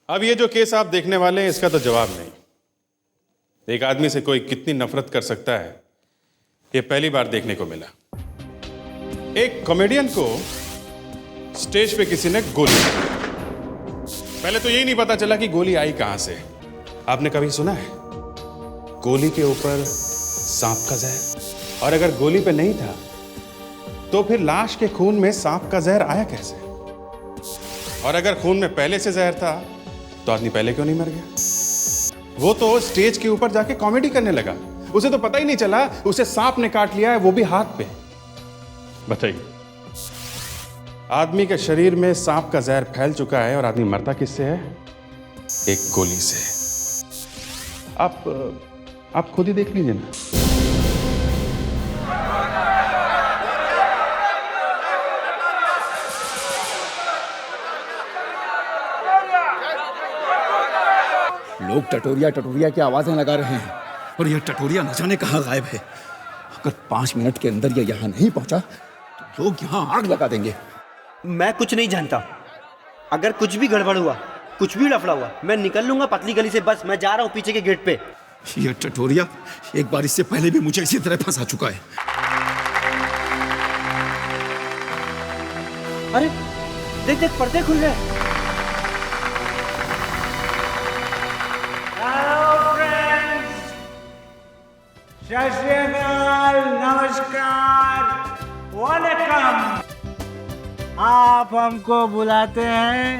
अब ये जो केस आप देखने वाले हैं इसका तो जवाब नहीं। एक आदमी से कोई कितनी नफरत कर सकता है ये पहली बार देखने को मिला। एक कॉमेडियन को स्टेज पे किसी ने गोली मारी। पहले तो यही नहीं पता चला कि गोली आई कहां से। आपने कभी सुना है गोली के ऊपर सांप का जहर? और अगर गोली पे नहीं था तो फिर लाश के खून में सांप का जहर आया कैसे? और अगर खून में पहले से जहर था तो आदमी पहले क्यों नहीं मर गया? वो तो स्टेज के ऊपर जाके कॉमेडी करने लगा, उसे तो पता ही नहीं चला उसे सांप ने काट लिया है, वो भी हाथ पे। बताइए, आदमी के शरीर में सांप का जहर फैल चुका है और आदमी मरता किससे है? एक गोली से। आप खुद ही देख लीजिए ना। लोग टटोरिया टटोरिया की आवाजें लगा रहे हैं और यह टटोरिया न जाने कहां गायब है। अगर 5 मिनट के अंदर यह यहां नहीं पहुंचा तो लोग यहां आग लगा देंगे। मैं कुछ नहीं जानता। अगर कुछ भी गड़बड़ हुआ, कुछ भी लफड़ा हुआ, मैं निकल लूंगा पतली गली से। बस मैं जा रहा हूं पीछे के गेट पे। यह टटोरिया एक बार इससे पहले भी मुझे इसी तरह फंसा चुका है। अरे देख देख, पर्दे खुल रहे हैं। सत श्री अकाल, नमस्कार, वेलकम। आप हमको बुलाते हैं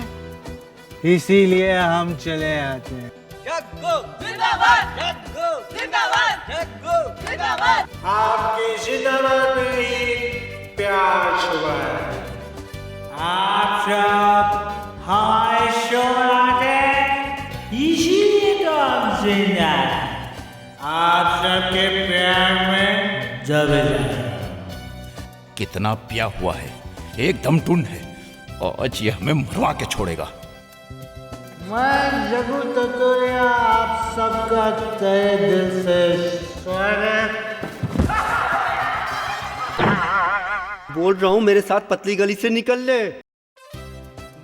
इसीलिए हम चले आते हैं। जग्गू जिंदाबाद, जग्गू जिंदाबाद, जग्गू जिंदाबाद। आपकी जिंदाबाद में ही प्यार छुपा है। आप सब हमारे शो बनाते हैं इसीलिए तो हम जिंदा हैं। आप सबके प्यार में दबे जाए। कितना पिया हुआ है, एकदम टुन है और आज ये हमें मरवा के छोड़ेगा। मैं जग्गू टटोरिया आप सबका तहे दिल से स्वागत। बोल रहा हूं मेरे साथ पतली गली से निकल ले।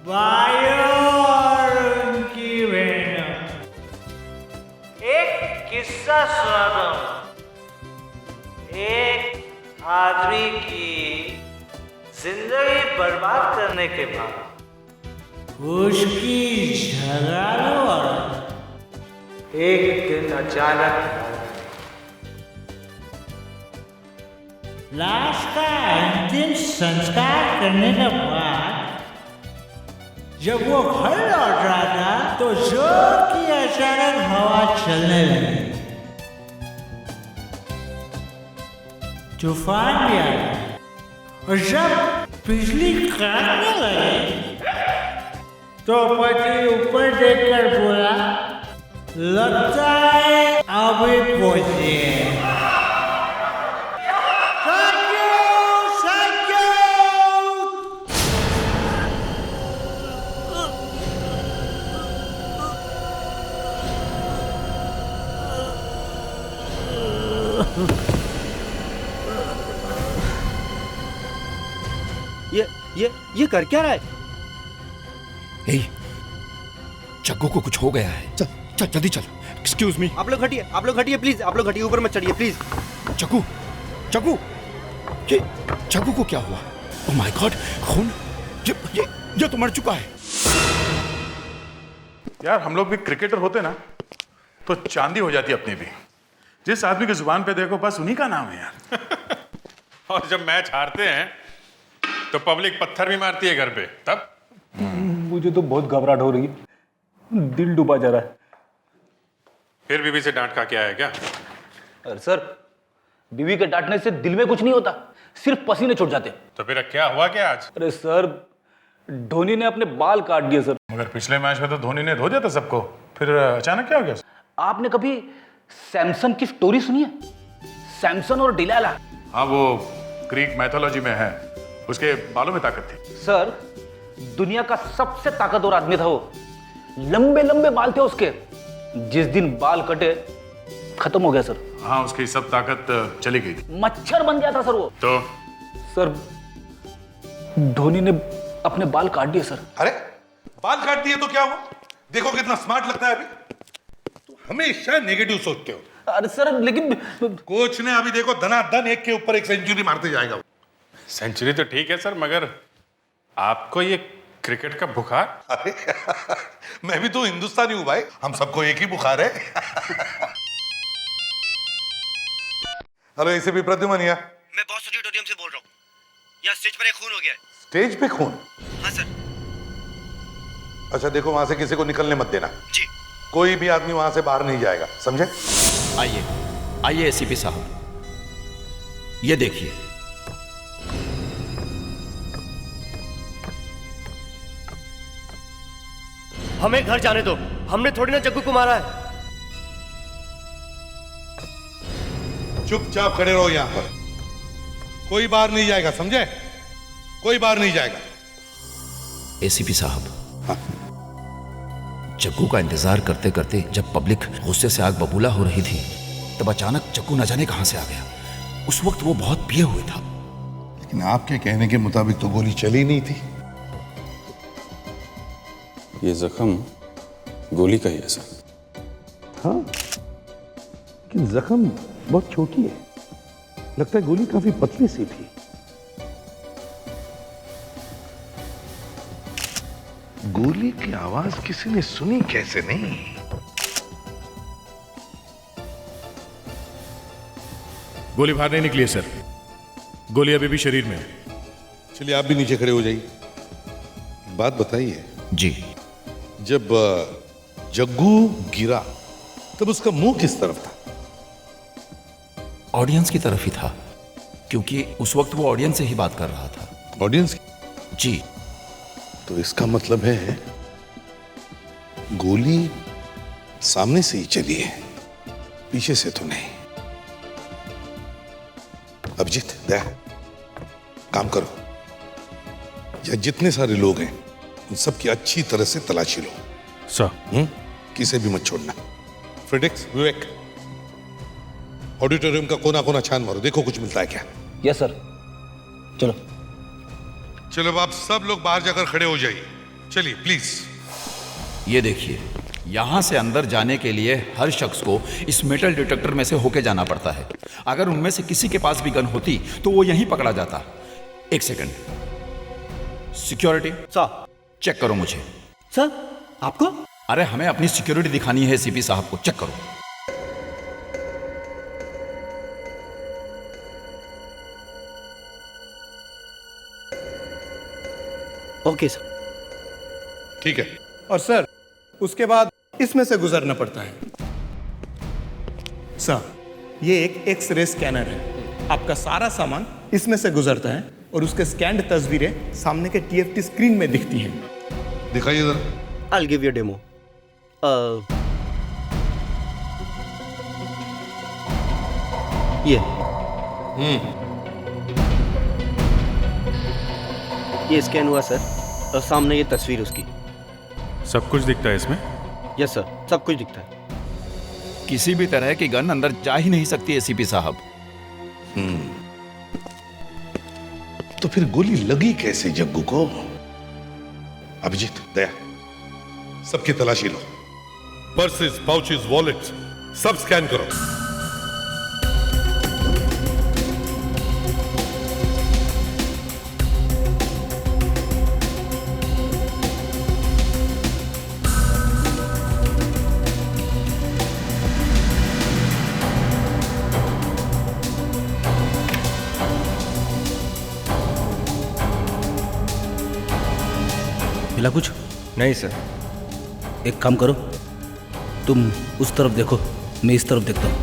भाइयों और उनकी बहनों, एक किस्सा सुनाता हूं। एक आदमी की जिंदगी बर्बाद करने के बाद उसकी झगड़ालू औरत एक दिन अचानक लाश का अंतिम संस्कार करने के बाद जब वो घर लौट रहा था तो जोर की अचानक हवा चलने लगी। तूफान भी आया और जब बिजली कड़कने लगी तो पति ऊपर देखकर बोला, लगता है अभी पहुंचे। ये कर क्या रहा है? ए, जग्गू को कुछ हो गया है। चल चल जल्दी चल। Excuse me. आप लोग हटिए प्लीज। आप लोग हटिए, ऊपर मत चढ़िए प्लीज। जग्गू, जग्गू, ये जग्गू को क्या हुआ? ओह माय गॉड, खून। ये तो मर चुका है। यार हम लोग भी क्रिकेटर होते ना तो चांदी हो जाती अपनी भी। जिस आदमी की जुबान पे देखो बस उन्हीं का नाम है यार। और जब मैच हारते हैं तो पब्लिक पत्थर भी मारती है घर पे, तब मुझे तो बहुत घबराहट हो रही है, दिल डूबा जा रहा है। फिर बीवी से डांट खा के आया क्या? अरे सर, बीवी के डांटने से दिल में कुछ नहीं होता, सिर्फ पसीने छूट जाते। तो फिर क्या हुआ क्या आज? अरे सर, धोनी ने अपने बाल काट दिए सर। मगर पिछले मैच में तो धोनी ने धो दिया था सबको, फिर अचानक क्या हो गया? आपने कभी सैमसन की स्टोरी सुनी है? सैमसन और डिलाला। हाँ, वो ग्रीक मैथोलॉजी में है, उसके बालों में ताकत थी। सर, दुनिया का सबसे ताकतवर आदमी था वो। लंबे लंबे बाल थे उसके। जिस दिन बाल कटे खत्म हो गया सर। हाँ, उसकी सब ताकत चली गई थी। मच्छर बन गया था सर वो। तो सर, धोनी ने अपने बाल काट दिए सर। अरे बाल काट दिए तो क्या हुआ? देखो कितना स्मार्ट लगता है अभी। तो हमेशा नेगेटिव सोचते हो। अरे सर लेकिन कोच ने अभी देखो धनाधन एक के ऊपर एक सेंचुरी मारते जाएगा। सेंचुरी तो ठीक है सर, मगर आपको ये क्रिकेट का बुखार? अरे मैं भी तो हिंदुस्तानी हूं भाई, हम सबको एक ही बुखार है। हेलो एसीपी प्रद्युमन या? मैं बॉस ऑडिटोरियम से बोल रहा हूँ। यहाँ स्टेज पर एक खून हो गया है। स्टेज पे खून? हाँ सर। अच्छा देखो वहां से किसी को निकलने मत देना जी। कोई भी आदमी वहां से बाहर नहीं जाएगा, समझे? आइए आइए एसीपी साहब, ये देखिए। हमें घर जाने दो, हमने थोड़ी ना जग्गू को मारा है। चुपचाप खड़े रहो यहां पर, कोई बाहर नहीं जाएगा, समझे? कोई बाहर नहीं जाएगा। एसीपी साहब, जग्गू का इंतजार करते करते जब पब्लिक गुस्से से आग बबूला हो रही थी, तब अचानक जग्गू न जाने कहां से आ गया। उस वक्त वो बहुत पिए हुए था। लेकिन आपके कहने के मुताबिक तो गोली चली नहीं थी। ये जख्म गोली का ही है सर। हाँ, लेकिन जख्म बहुत छोटी है, लगता है गोली काफी पतली सी थी। गोली की आवाज किसी ने सुनी कैसे नहीं? गोली बाहर नहीं निकली है सर, गोली अभी भी शरीर में है। चलिए आप भी नीचे खड़े हो जाइए। बात बताइए जी। जब जग्गू गिरा तब उसका मुंह किस तरफ था? ऑडियंस की तरफ ही था, क्योंकि उस वक्त वो ऑडियंस से ही बात कर रहा था। ऑडियंस? जी। तो इसका मतलब है गोली सामने से ही चली है, पीछे से तो नहीं। अभिजीत, दया, काम करो। या जितने सारे लोग हैं उन सबकी अच्छी तरह से तलाशी लो। सर। किसे भी मत छोड़ना। फ्रेडिक्स, विवेक, ऑडिटोरियम का कोना कोना छान मारो, देखो कुछ मिलता है क्या। Yes sir. चलो चलो अब आप सब लोग बाहर जाकर खड़े हो जाइए। चलिए प्लीज। ये देखिए, यहां से अंदर जाने के लिए हर शख्स को इस मेटल डिटेक्टर में से होके जाना पड़ता है। अगर उनमें से किसी के पास भी गन होती तो वो यहीं पकड़ा जाता। एक सेकंड। Security sir. चेक करो मुझे। सर आपको? अरे हमें अपनी सिक्योरिटी दिखानी है सीपी साहब को, चेक करो। Okay sir. ठीक है। और सर उसके बाद इसमें से गुजरना पड़ता है। सर ये एक एक्सरे स्कैनर है, आपका सारा सामान इसमें से गुजरता है और उसके स्कैन्ड तस्वीरें सामने के टीएफटी स्क्रीन में दिखती हैं। दिखाइए जरा। I'll give you a demo. ये स्कैन हुआ सर, और सामने ये तस्वीर उसकी। सब कुछ दिखता है इसमें? यस सर, सब कुछ दिखता है। किसी भी तरह की गन अंदर जा ही नहीं सकती एसीपी साहब। तो फिर गोली लगी कैसे जग्गू को? अभिजीत, दया, सबकी तलाशी लो। पर्सेस, पाउचेस, वॉलेट्स सब स्कैन करो। मिला कुछ? नहीं सर। एक काम करो, तुम उस तरफ देखो, मैं इस तरफ देखता हूँ।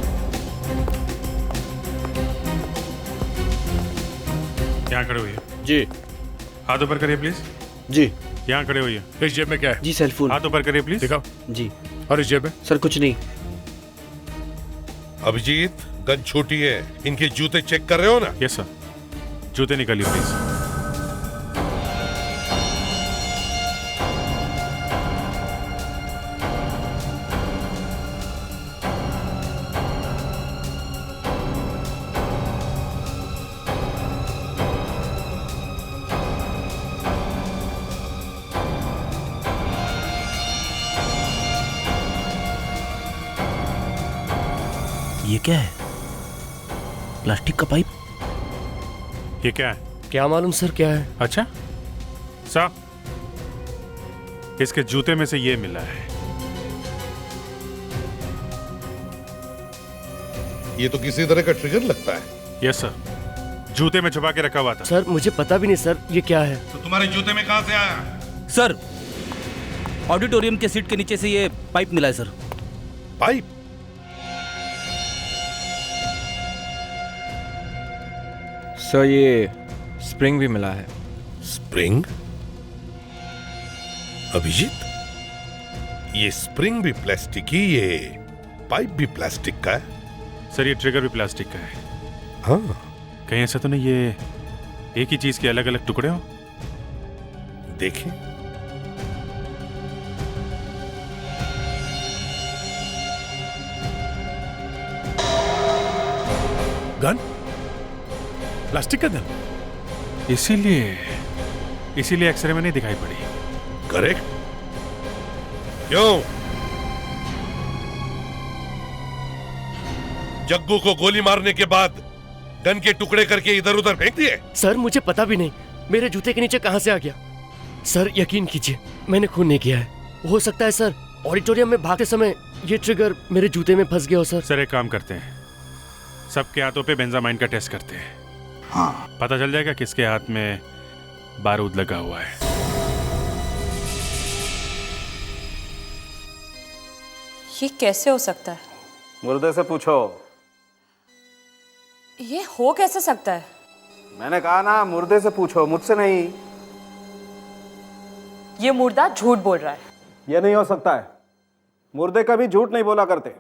यहाँ खड़े हुई है। जी। हाथ ऊपर करिए प्लीज। जी। यहाँ खड़े हुई है। इस जेब में क्या है? जी सेलफोन। हाथ ऊपर करिए प्लीज। दिखाओ। जी। और इस जेब में? सर कुछ नहीं। अभिजीत, गन छोटी है, इनके जूते चेक कर रहे हो ना? Yes sir. जूते निकालिए प्लीज। क्या है? प्लास्टिक का पाइप? ये क्या है? क्या मालूम सर क्या है? अच्छा साहब, इसके जूते में से ये मिला है। ये तो किसी तरह का ट्रिगर लगता है। यस सर, जूते में छुपा के रखा हुआ था। सर मुझे पता भी नहीं सर ये क्या है। तो तुम्हारे जूते में कहां से आया? सर, ऑडिटोरियम के सीट के नीचे से ये पाइप मिला है सर। पाइप? सर ये स्प्रिंग भी मिला है। स्प्रिंग? अभिजीत, ये स्प्रिंग भी प्लास्टिक की, ये पाइप भी प्लास्टिक का है। सर ये ट्रिगर भी प्लास्टिक का है। हाँ, कहीं ऐसा तो नहीं ये एक ही चीज के अलग अलग टुकड़े हो? देखें। गन? प्लास्टिक का गन? इसीलिए एक्सरे में नहीं दिखाई पड़ी। करेक्ट। क्यों? जग्गू को गोली मारने के बाद गन के टुकड़े करके इधर उधर फेंक दिए? सर मुझे पता भी नहीं मेरे जूते के नीचे कहां से आ गया। सर यकीन कीजिए मैंने खून नहीं किया है। हो सकता है सर ऑडिटोरियम में भागते समय ये ट्रिगर मेरे जूते में फंस गया हो। सर एक काम करते हैं, सबके हाथों पे बेंजामाइन का टेस्ट करते हैं। हाँ, पता चल जाएगा किसके हाथ में बारूद लगा हुआ है। ये कैसे हो सकता है? मुर्दे से पूछो। ये हो कैसे सकता है? मैंने कहा ना मुर्दे से पूछो, मुझसे नहीं। ये मुर्दा झूठ बोल रहा है। ये नहीं हो सकता है। मुर्दे कभी झूठ नहीं बोला करते,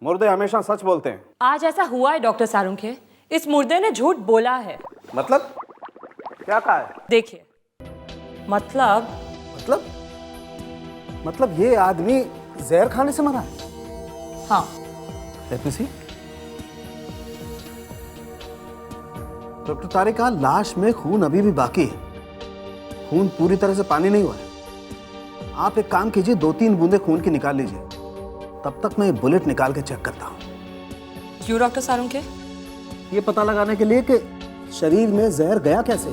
मुर्दे हमेशा सच बोलते हैं। आज ऐसा हुआ है डॉक्टर सारुंखे, इस मुर्दे ने झूठ बोला है। मतलब क्या कहा है? देखिए, मतलब ये आदमी जहर खाने से मरा है? हाँ। Let me see. डॉक्टर तारे कहा लाश में खून अभी भी बाकी है, खून पूरी तरह से पानी नहीं हुआ है। आप एक काम कीजिए, 2-3 बूंदे खून की निकाल लीजिए, तब तक मैं बुलेट निकाल के चेक करता हूँ। क्यों डॉक्टर सारुंखे? ये पता लगाने के लिए कि शरीर में जहर गया कैसे।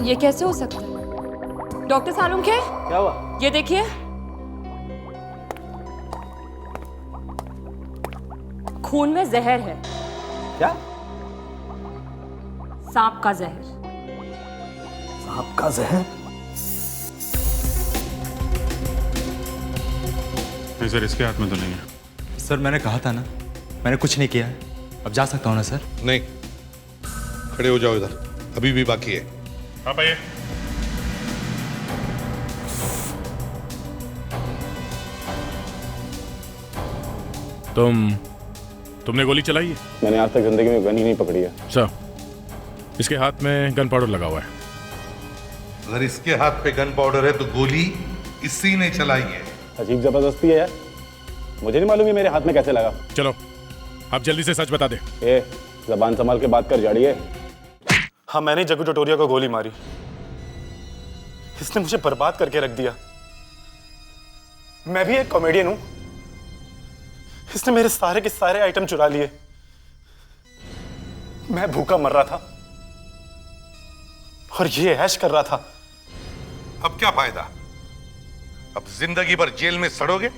ये कैसे हो सकता है डॉक्टर सारुंखे? क्या हुआ? ये देखिए, खून में जहर है। क्या? सांप का जहर। सांप का जहर? नहीं सर, इसके हाथ में तो नहीं है। सर मैंने कहा था ना, मैंने कुछ नहीं किया है। अब जा सकता हूँ ना सर? नहीं, खड़े हो जाओ, इधर अभी भी बाकी है। आप आइए। तुमने गोली चलाई है? मैंने आज तक जिंदगी में गन ही नहीं पकड़ी है। सर, इसके हाथ में गन पाउडर लगा हुआ है। अगर इसके हाथ पे गन पाउडर है तो गोली इसी ने चलाई है। अजीब जबरदस्ती है यार, मुझे नहीं मालूम ये मेरे हाथ में कैसे लगा। चलो आप जल्दी से सच बता दे। जबान संभाल के बात कर जाड़िए। हाँ, मैंने जग्गू टटोरिया को गोली मारी। इसने मुझे बर्बाद करके रख दिया। मैं भी एक कॉमेडियन हूं। इसने मेरे सारे के सारे आइटम चुरा लिए। मैं भूखा मर रहा था और ये ऐश कर रहा था। अब क्या फायदा? अब जिंदगी भर जेल में सड़ोगे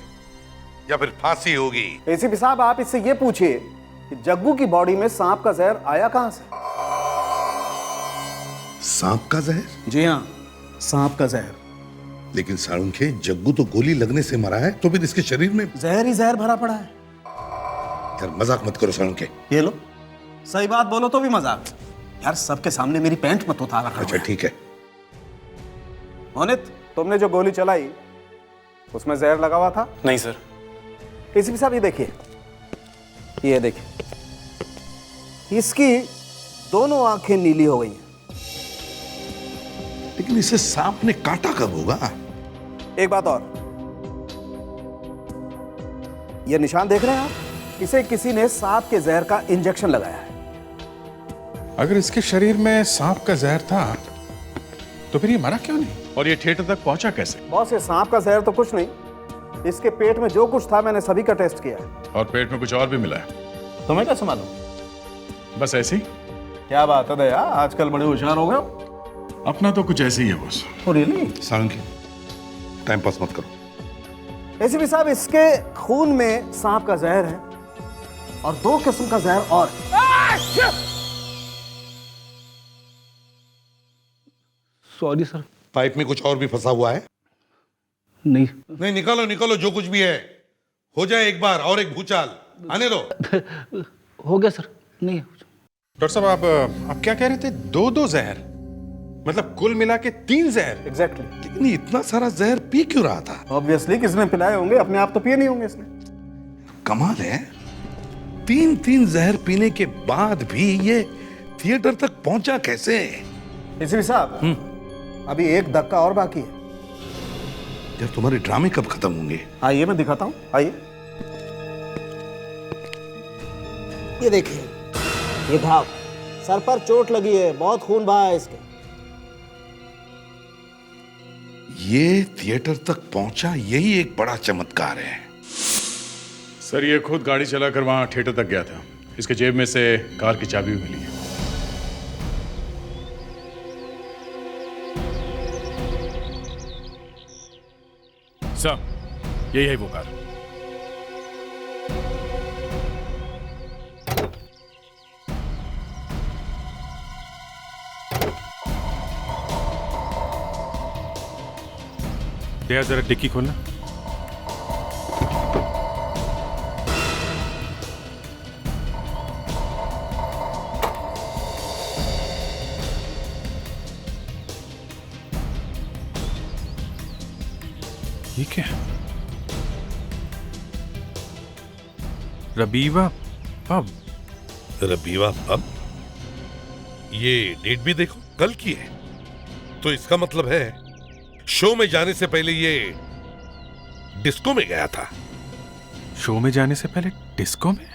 या फिर फांसी होगी? एसीपी साहब, आप इससे ये पूछिए कि जग्गू की बॉडी में सांप का जहर आया कहां से? सांप का जहर? जी हाँ, सांप का जहर। लेकिन सारुंखे, जग्गू तो गोली लगने से मरा है, तो फिर इसके शरीर में जहर ही जहर भरा पड़ा है। यार मजाक मत करो सारुंखे। ये लो, सही बात बोलो तो भी मजाक। यार सबके सामने मेरी पैंट मत उतारा करो। अच्छा ठीक है। मोनित, तुमने जो गोली चलाई उसमें जहर लगा हुआ था? नहीं सर। एसीपी साहब, ये देखिए, ये देखिए, इसकी दोनों आंखें नीली हो गई हैं। लेकिन इसे सांप ने काटा कब होगा? एक बात और, ये निशान देख रहे हैं आप? इसे किसी ने सांप के जहर का इंजेक्शन लगाया है। अगर इसके शरीर में सांप का जहर था तो फिर ये मरा क्यों नहीं? और ये थिएटर तक पहुंचा कैसे? बॉस, ये सांप का जहर तो कुछ नहीं, इसके पेट में जो कुछ था मैंने सभी का टेस्ट किया है। और पेट में कुछ और भी मिला है? तुम्हें कैसे मालूम? बस ऐसे ही? क्या बात है दया, आजकल बड़े होशियार हो गए हो। अपना तो कुछ ऐसे ही है बॉस। रियली? सारंगी, टाइम पास मत करो। एसीपी साहब, इसके खून में सांप का जहर है और 2 किस्म का जहर और। Sorry sir. पाइप में कुछ और भी फंसा हुआ है? नहीं नहीं, निकालो निकालो जो कुछ भी है। हो जाए एक बार और एक भूचाल, आने दो। हो गया सर। नहीं। डॉक्टर साहब, आप क्या कह रहे थे? 2 जहर, मतलब कुल मिला के 3 जहर? एग्जैक्टली। लेकिन इतना सारा जहर पी क्यों रहा था? ऑब्वियसली किसने पिलाए होंगे, अपने आप तो पिए नहीं होंगे इसने। कमाल है, 3 जहर पीने के बाद भी ये थिएटर तक पहुंचा कैसे? एसीपी साहब, अभी एक धक्का और बाकी है। यार, तुम्हारे ड्रामे कब खत्म होंगे? आइए मैं दिखाता हूं, आइए। ये देखिए, ये घाव, सर पर चोट लगी है, बहुत खून बहा है इसके। ये थिएटर तक पहुंचा, यही एक बड़ा चमत्कार है। सर, ये खुद गाड़ी चलाकर वहां थिएटर तक गया था। इसके जेब में से कार की चाबी भी मिली है। सर, यही है वो कार। दया, जरा डिक्की खोलना। ये क्या है? रबीवा पब। रबीवा पब? ये डेट भी देखो, कल की है। तो इसका मतलब है शो में जाने से पहले ये डिस्को में गया था। शो में जाने से पहले डिस्को में?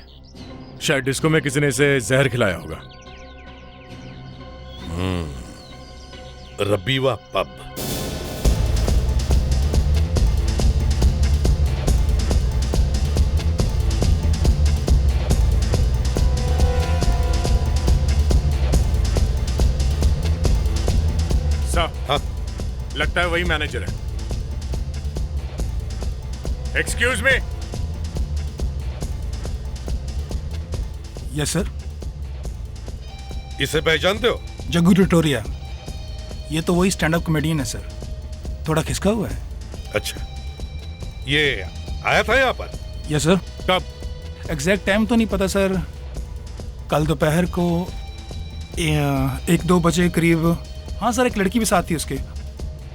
शायद डिस्को में किसी ने इसे जहर खिलाया होगा। रबीवा पब। हाँ? लगता है वही मैनेजर है। Excuse me. Yes sir. इसे पहचानते हो? जग्गू टटोरिया। ये तो वही स्टैंड अप कॉमेडियन है सर, थोड़ा खिसका हुआ है। अच्छा, ये आया था यहाँ पर? Yes sir. कब? एग्जैक्ट टाइम तो नहीं पता सर। कल दोपहर को 1-2 बजे करीब। हाँ सर, एक लड़की भी साथ थी उसके।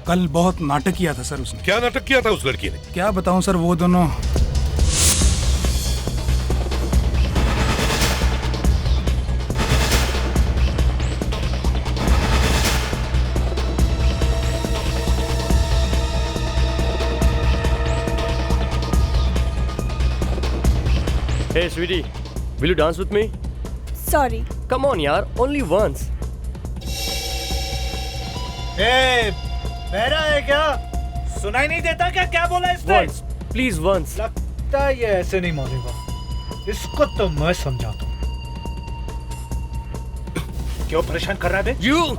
कल बहुत नाटक किया था सर उसने। क्या नाटक किया था उस लड़की ने? क्या बताऊं सर, वो दोनों। Hey sweetie, will you dance with me? Sorry. Come on यार, only once. बहरा है क्या? सुनाई नहीं देता क्या? क्या बोला इसने? Once, please once. लगता है ये ऐसे नहीं मानेगा। इसको तो मैं समझाता हूँ। क्यों परेशान कर रहा है बे? You?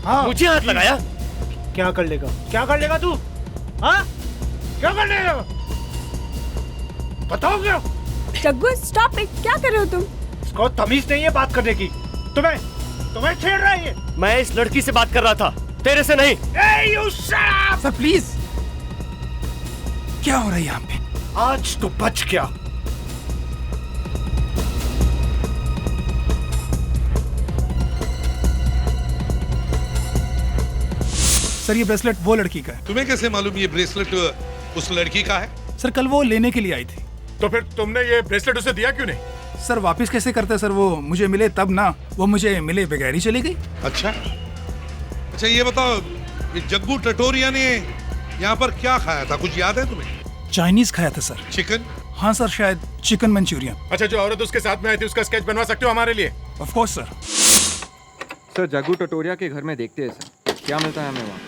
हाँ? मुझे हाथ लगाया? क्या कर लेगा? क्या कर लेगा तू? हाँ? क्या कर लेगा? बताओ क्या? Jaggu, stop it! क्या कर रहे हो तुम? इसको तमीज नहीं है बात करने की। तुम्हें छेड़ रहा है ये। मैं इस लड़की से बात कर रहा था, तेरे से नहीं। Hey, you shut up! Sir please, क्या हो रहा है यहाँ पे? आज तो बच गया। सर ये ब्रेसलेट वो लड़की का है। तुम्हें कैसे मालूम ये ब्रेसलेट उस लड़की का है? सर कल वो लेने के लिए आई थी। तो फिर तुमने ये ब्रेसलेट उसे दिया क्यों नहीं? सर वापस कैसे करते सर, वो मुझे मिले तब ना, वो मुझे मिले बगैर ही चली गई। अच्छा, ये बताओ, ये जग्गू टटोरिया ने यहाँ पर क्या खाया था, कुछ याद है तुम्हें? चाइनीज खाया था सर। चिकन? हाँ सर, शायद चिकन मंचूरियन। अच्छा, जो औरत उसके साथ में आई थी उसका स्केच बनवा सकते हो हमारे लिए? Of course sir. Sir Jaggu Tatoria के घर में देखते हैं सर, क्या मिलता है हमें वहाँ।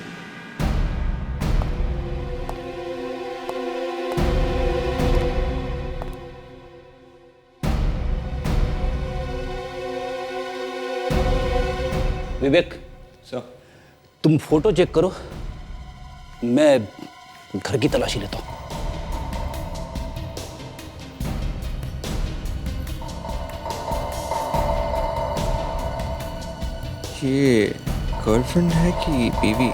विवेक सर, तुम फोटो चेक करो, मैं घर की तलाशी लेता हूँ। ये गर्लफ्रेंड है कि बीवी?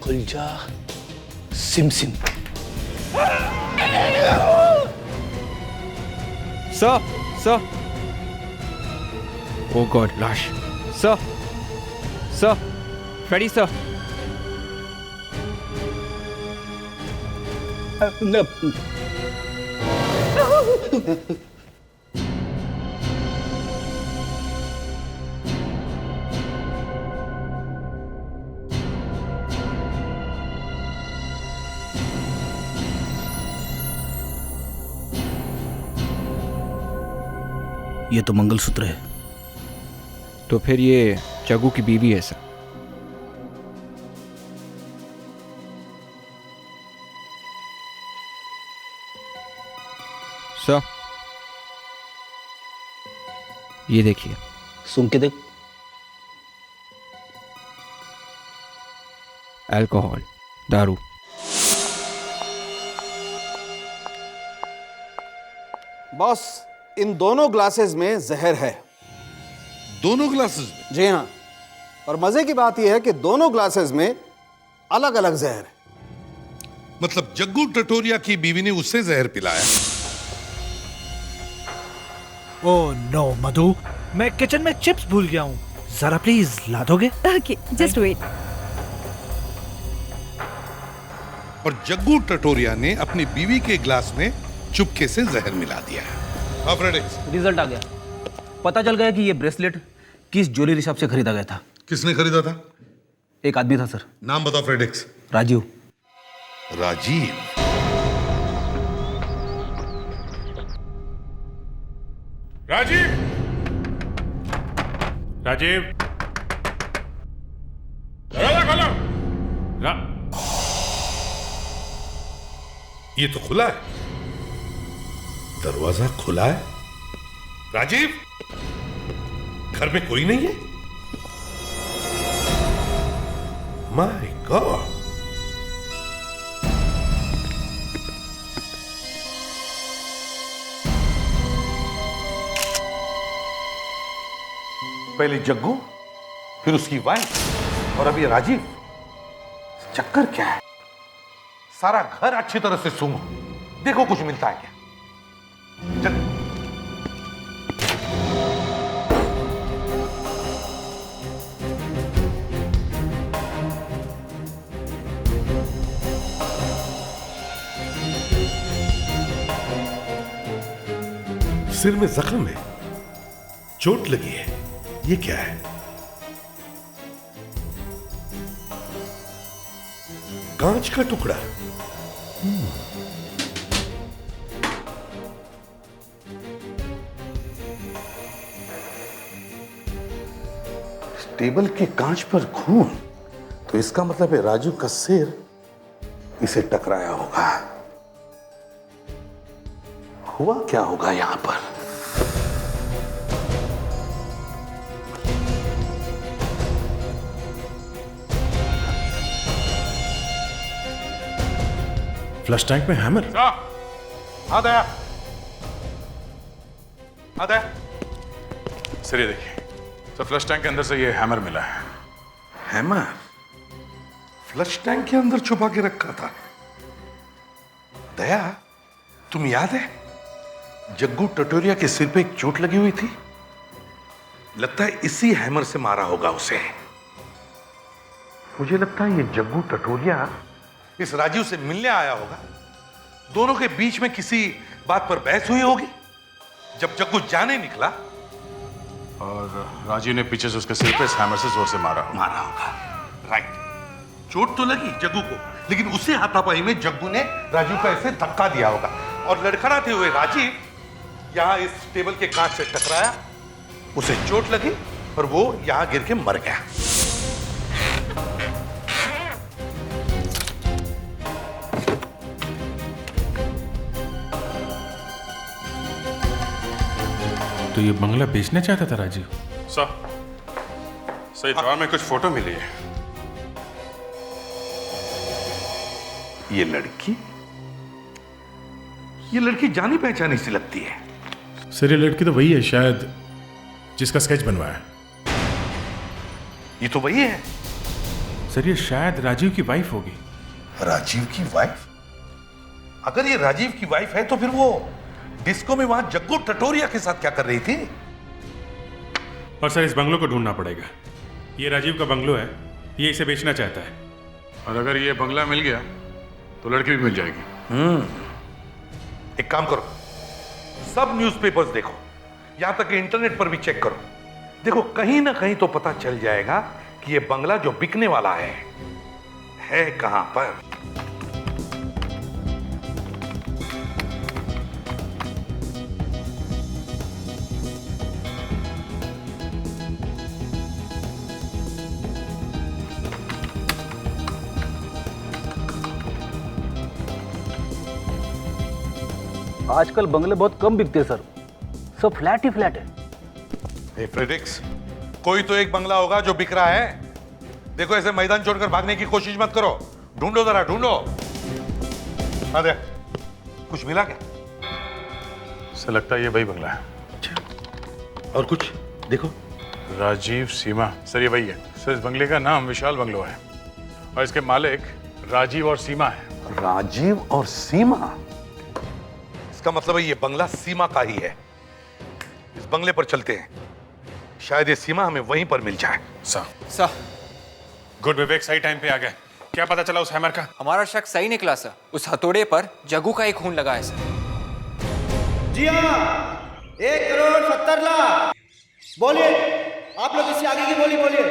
खुलजा सिम सिम। सर ओ गॉड, लाश। Sir Freddy sir. ये तो मंगलसूत्र है। तो फिर ये जग्गू की बीवी है सर। सर ये देखिए। सुन के देख। अल्कोहल, दारू। बॉस, इन दोनों ग्लासेस में जहर है। दोनों ग्लासेस में? जी हाँ, और मजे की बात यह है कि दोनों ग्लासेस में अलग अलग जहर है। मतलब जग्गू टटोरिया की बीवी ने उससे जहर पिलाया? ओह नो मधु, मैं किचन में चिप्स भूल गया हूँ, जरा प्लीज ला दोगे? Okay, just wait. और जग्गू टटोरिया ने अपनी बीवी के ग्लास में चुपके से जहर मिला दिया। रिजल्ट आ गया। पता चल गया कि ये ब्रेसलेट किस ज्वेलरी शॉप से खरीदा गया था। किसने खरीदा था? एक आदमी था सर। नाम बताओ फ्रेडिक्स। राजीव। राजीव? राजीव, राजीव, दरवाजा खोलो। ये तो खुला है, दरवाजा खुला है। राजीव, घर में कोई नहीं है? My God. पहले जग्गू, फिर उसकी वाइफ, और अभी राजीव। चक्कर क्या है? सारा घर अच्छी तरह से सूंघो, देखो कुछ मिलता है क्या। चल। सिर में जख्म है, चोट लगी है, ये क्या है? कांच का टुकड़ा। टेबल के कांच पर खून, तो इसका मतलब है राजू का सिर इसे टकराया होगा। हुआ क्या होगा यहां पर? फ्लश टैंक में हैमर। हाँ दया, हाँ दया, सर ये देखिए, तो फ्लश टैंक के अंदर से ये हैमर मिला है। हैमर फ्लश टैंक के अंदर छुपा के रखा था? दया, तुम याद है जग्गू टटोरिया के सिर पे एक चोट लगी हुई थी? लगता है इसी हैमर से मारा होगा उसे। मुझे लगता है ये जग्गू टटोरिया इस राजीव से मिलने आया होगा। दोनों के बीच में किसी बात पर बहस हुई होगी। जब जग्गू जाने निकला और राजीव ने पीछे से उसके सिर पे इस हैमर से जोर से मारा होगा। राइट। चोट तो लगी जग्गू को, लेकिन उसे हाथापाई में जग्गू ने राजीव का ऐसे धक्का दिया होगा और लड़खड़ाते हुए राजीव यहां इस टेबल के कांच से टकराया, उसे चोट लगी और वो यहां गिर के मर गया। तो ये बंगला बेचना चाहता था राजीव? सही ड्रॉर में कुछ फोटो मिली है। ये लड़की जानी पहचानी सी लगती है। सर ये लड़की तो वही है शायद जिसका स्केच बनवाया। ये तो वही है। सर ये शायद राजीव की वाइफ होगी। राजीव की वाइफ? अगर ये राजीव की वाइफ है तो फिर वो डिस्को में वहां जग्गू टटोरिया के साथ क्या कर रही थी? और सर इस बंगलों को ढूंढना पड़ेगा। ये राजीव का बंगलो है, ये इसे बेचना चाहता है। और अगर ये बंगला मिल गया तो लड़की भी मिल जाएगी। एक काम करो, सब न्यूज़पेपर्स देखो, यहां तक कि इंटरनेट पर भी चेक करो। देखो कहीं ना कहीं तो पता चल जाएगा कि ये बंगला जो बिकने वाला है कहां पर। आजकल बंगले बहुत कम बिकते हैं सर, सब फ्लैट ही फ्लैट है। हे फ्रेडिक्स, कोई तो एक बंगला होगा जो बिक रहा है। देखो ऐसे मैदान छोड़कर भागने की कोशिश मत करो, ढूंढो जरा ढूंढो। हाँ दे, कुछ मिला क्या? ऐसा लगता है ये वही बंगला है। और कुछ देखो। राजीव सीमा, सर ये वही है। सर इस बंगले का नाम विशाल बंगलो है और इसके मालिक राजीव और सीमा है। राजीव और सीमा? इसका मतलब है ये बंगला सीमा का ही है। इस बंगले पर चलते हैं, शायद ये सीमा हमें वहीं पर मिल जाए। सर गुड विवेक, सही टाइम पे आ गए। क्या पता चला उस हैमर का? हमारा शक सही निकला सर, उस हथौड़े पर जग्गू का ही खून लगा है सर। जी हाँ, 1,70,00,000। बोलिए, आप लोग इससे आगे की बोली बोलिए।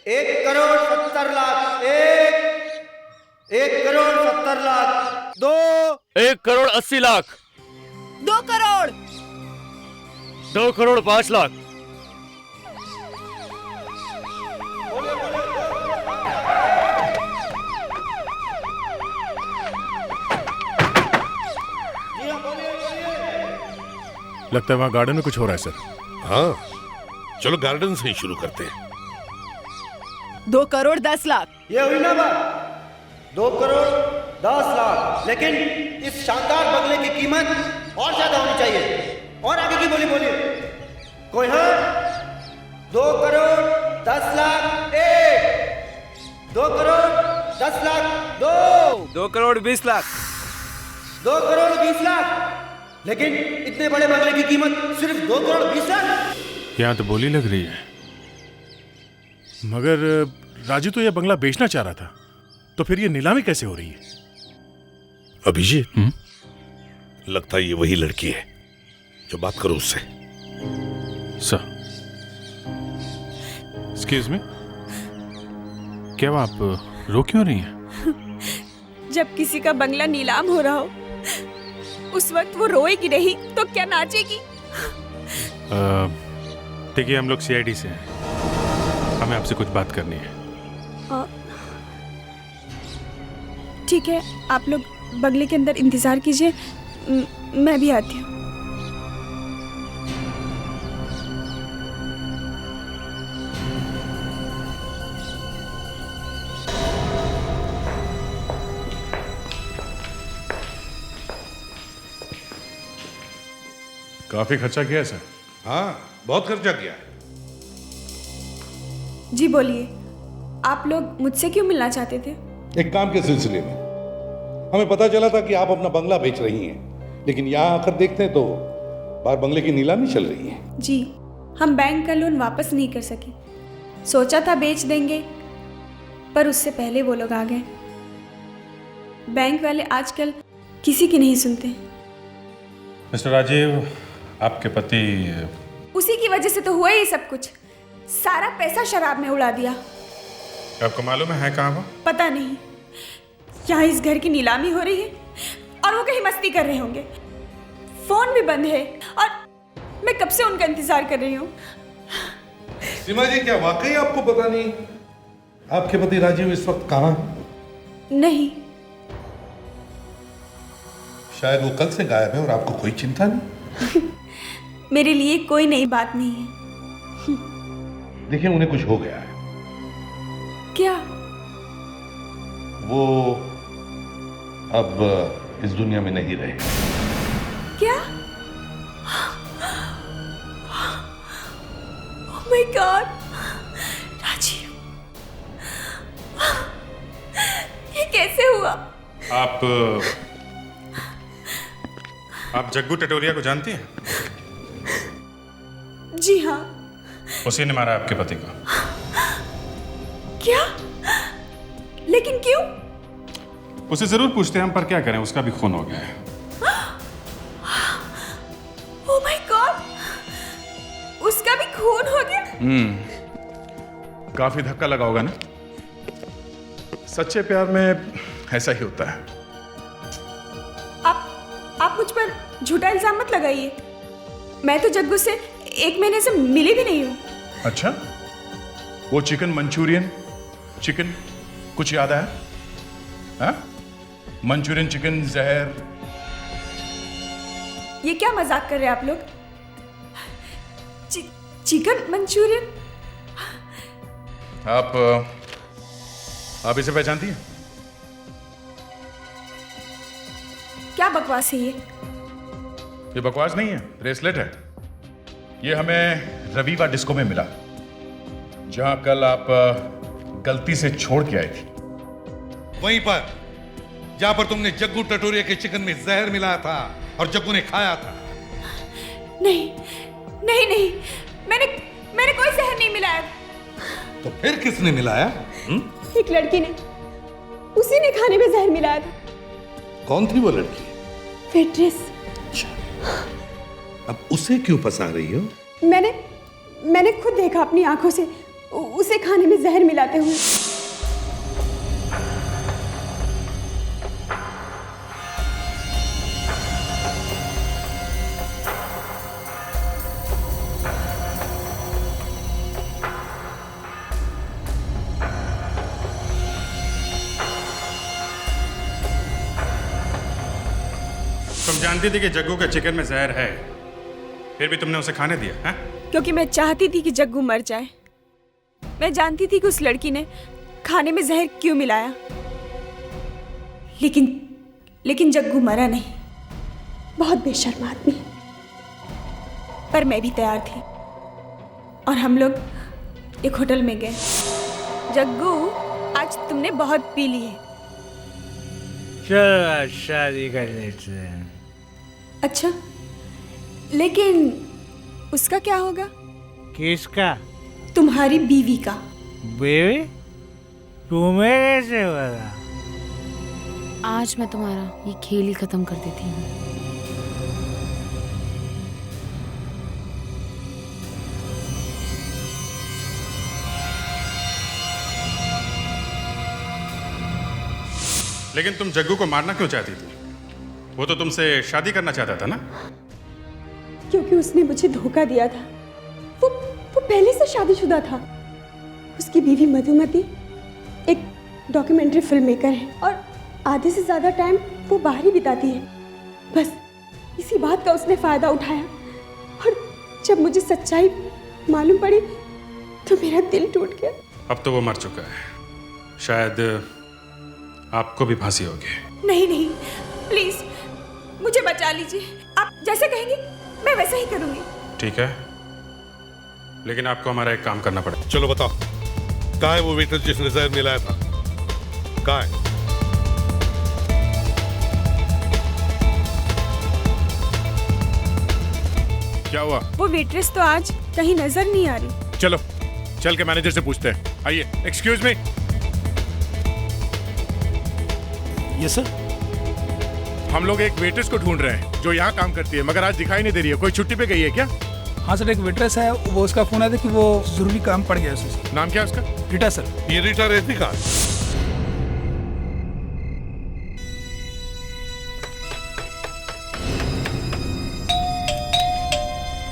1,70,00,000। 1,70,00,000। 2 1,80,00,000। 2 करोड़। 2,05,00,000। लगता है वहां गार्डन में कुछ हो रहा है सर। हाँ, चलो गार्डन से ही शुरू करते हैं। 2,10,00,000। ये हुई ना बात, 2,10,00,000। लेकिन इस शानदार बंगले की कीमत और ज्यादा होनी चाहिए। और आगे की बोली बोलिए, कोई है? 2,10,00,000। 1, 2,10,00,000। 2, 2,20,00,000। 2,20,00,000। लेकिन इतने बड़े बंगले की कीमत सिर्फ 2,20,00,000। यहाँ तो बोली लग रही है। मगर राजू तो यह बंगला बेचना चाह रहा था, तो फिर ये नीलामी कैसे हो रही है? अभिजीत, लगता है ये वही लड़की है। जो बात करो उससे। सर एक्सक्यूज मी, क्या आप रो क्यों रही हैं? जब किसी का बंगला नीलाम हो रहा हो उस वक्त वो रोएगी नहीं तो क्या नाचेगी? देखिए हम लोग CID से हैं, हमें आपसे कुछ बात करनी है। ठीक है, आप लोग बंगले के अंदर इंतजार कीजिए, मैं भी आती हूँ। काफी खर्चा किया है सर। हाँ, बहुत खर्चा किया है। जी बोलिए, आप लोग मुझसे क्यों मिलना चाहते थे? एक काम के सिलसिले में हमें पता चला था कि आप अपना बंगला बेच रही हैं, लेकिन यहाँ आकर देखते हैं तो बाहर बंगले की नीलामी चल रही है। जी, हम बैंक का लोन वापस नहीं कर सके। सोचा था बेच देंगे, पर उससे पहले वो लोग आ गए। बैंक वाले आजकल किसी की नहीं सुनते। मिस्टर राजीव, आपके पति उसी की वजह से तो हुआ ये सब कुछ। सारा पैसा शराब में उड़ा दिया। आपको मालूम है कहाँ वो? पता नहीं, यहाँ इस घर की नीलामी हो रही है और वो कहीं मस्ती कर रहे होंगे। फोन भी बंद है और मैं कब से उनका इंतजार कर रही हूँ। सीमा जी, क्या वाकई आपको पता नहीं आपके पति राजीव इस वक्त कहाँ है? नहीं, शायद वो कल से गायब है और आपको कोई चिंता नहीं। मेरे लिए कोई नई बात नहीं है। देखिए, उन्हें कुछ हो गया है। क्या? वो अब इस दुनिया में नहीं रहे। क्या? ओह माय गॉड, राजीव, ये कैसे हुआ? आप जग्गू टटोरिया को जानती हैं? जी हाँ। उसी ने मारा आपके पति को। क्या? लेकिन क्यों? उसे जरूर पूछते हैं हम, पर क्या करें, उसका भी खून हो गया है। ओह माय गॉड, उसका भी खून हो गया? काफी धक्का लगा होगा ना? सच्चे प्यार में ऐसा ही होता है। आप मुझ पर झूठा इल्जाम मत लगाइए। मैं तो जग्गू से 1 महीने से मिली भी नहीं हूँ। अच्छा, वो चिकन मंचूरियन चिकन कुछ याद आया? हाँ? मंचूरियन चिकन जहर। ये क्या मजाक कर रहे हैं आप लोग? Chicken Manchurian? आप इसे पहचानती हैं? क्या बकवास है ये? ये बकवास नहीं है, ब्रेसलेट है। ये हमें रविवा डिस्को में मिला, जहां कल आप गलती से छोड़ के आई थी। वहीं पर जहां पर तुमने जग्गू टटोरिया के चिकन में जहर मिलाया था और जग्गू ने खाया था। नहीं नहीं नहीं, मैंने कोई जहर नहीं मिलाया। तो फिर किसने मिलाया? एक लड़की ने, उसी ने खाने में जहर मिलाया था। कौन थी वो लड़की? वेट्रेस। अब उसे क्यों फंसा रही हो? मैंने खुद देखा अपनी आंखों से उसे खाने में जहर मिलाते हुए। तुम जानती थी कि जग्गू के चिकन में जहर है, फिर भी तुमने उसे खाने दिया है? क्योंकि मैं चाहती थी कि जग्गू मर जाए। मैं जानती थी कि उस लड़की ने खाने में जहर क्यों मिलाया, लेकिन जग्गू मरा नहीं। बहुत बेशर्म आदमी, पर मैं भी तैयार थी और हम लोग एक होटल में गए। जग्गू, आज तुमने बहुत पी ली है, चलो शादी कर लेते हैं। अच्छा, लेकिन उसका क्या होगा? किसका? तुम्हारी बीवी का। बीवी? तुम्हें कैसे पता? आज मैं तुम्हारा ये खेल ही खत्म कर देती हूँ। लेकिन तुम जग्गू को मारना क्यों चाहती थी? वो तो तुमसे शादी करना चाहता था ना? क्योंकि उसने मुझे धोखा दिया था। वो पहले से शादीशुदा था। उसकी बीवी मधुमती एक डॉक्यूमेंट्री फिल्म मेकर है और आधे से ज्यादा टाइम वो बाहर ही बिताती है। बस इसी बात का उसने फायदा उठाया और जब मुझे सच्चाई मालूम पड़ी तो मेरा दिल टूट गया। अब तो वो मर चुका है, शायद आपको भी फांसी होगी। नहीं नहीं, प्लीज मुझे बचा लीजिए। आप जैसे कहेंगे मैं वैसा ही करूंगी। ठीक है, लेकिन आपको हमारा एक काम करना पड़ेगा। चलो बताओ, कहाँ है वो वेटर जिसने जहर मिलाया था? कहाँ है? क्या हुआ? वो वेट्रेस तो आज कहीं नजर नहीं आ रही। चलो चल के मैनेजर से पूछते हैं। आइए। Excuse me. Yes sir. हम लोग एक वेट्रेस को ढूंढ रहे हैं जो यहाँ काम करती है, मगर आज दिखाई नहीं दे रही है। कोई छुट्टी पे गई है क्या? हाँ सर, एक वेट्रेस है, वो उसका फोन आया था कि वो जरूरी काम पड़ गया उसे। नाम क्या है उसका? रीटा सर। ये रीटा रहती कहाँ?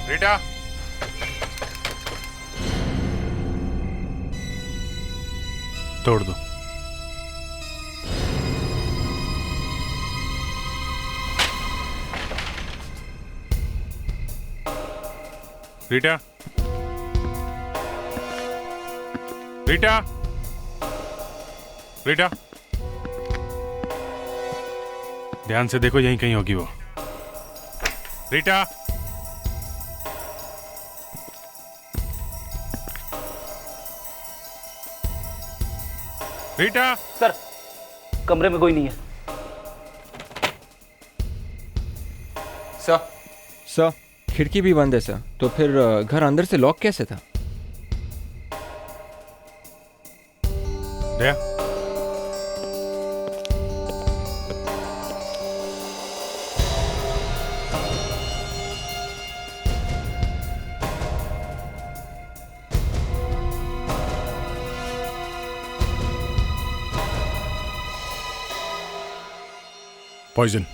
रीटा, तोड़ दो। रीटा, रीटा, रीटा, ध्यान से देखो, यहीं कहीं होगी वो। रीटा, रीटा। सर, कमरे में कोई नहीं है। सर, खिड़की भी बंद है सर, तो फिर घर अंदर से लॉक कैसे था? दया, पॉइजन।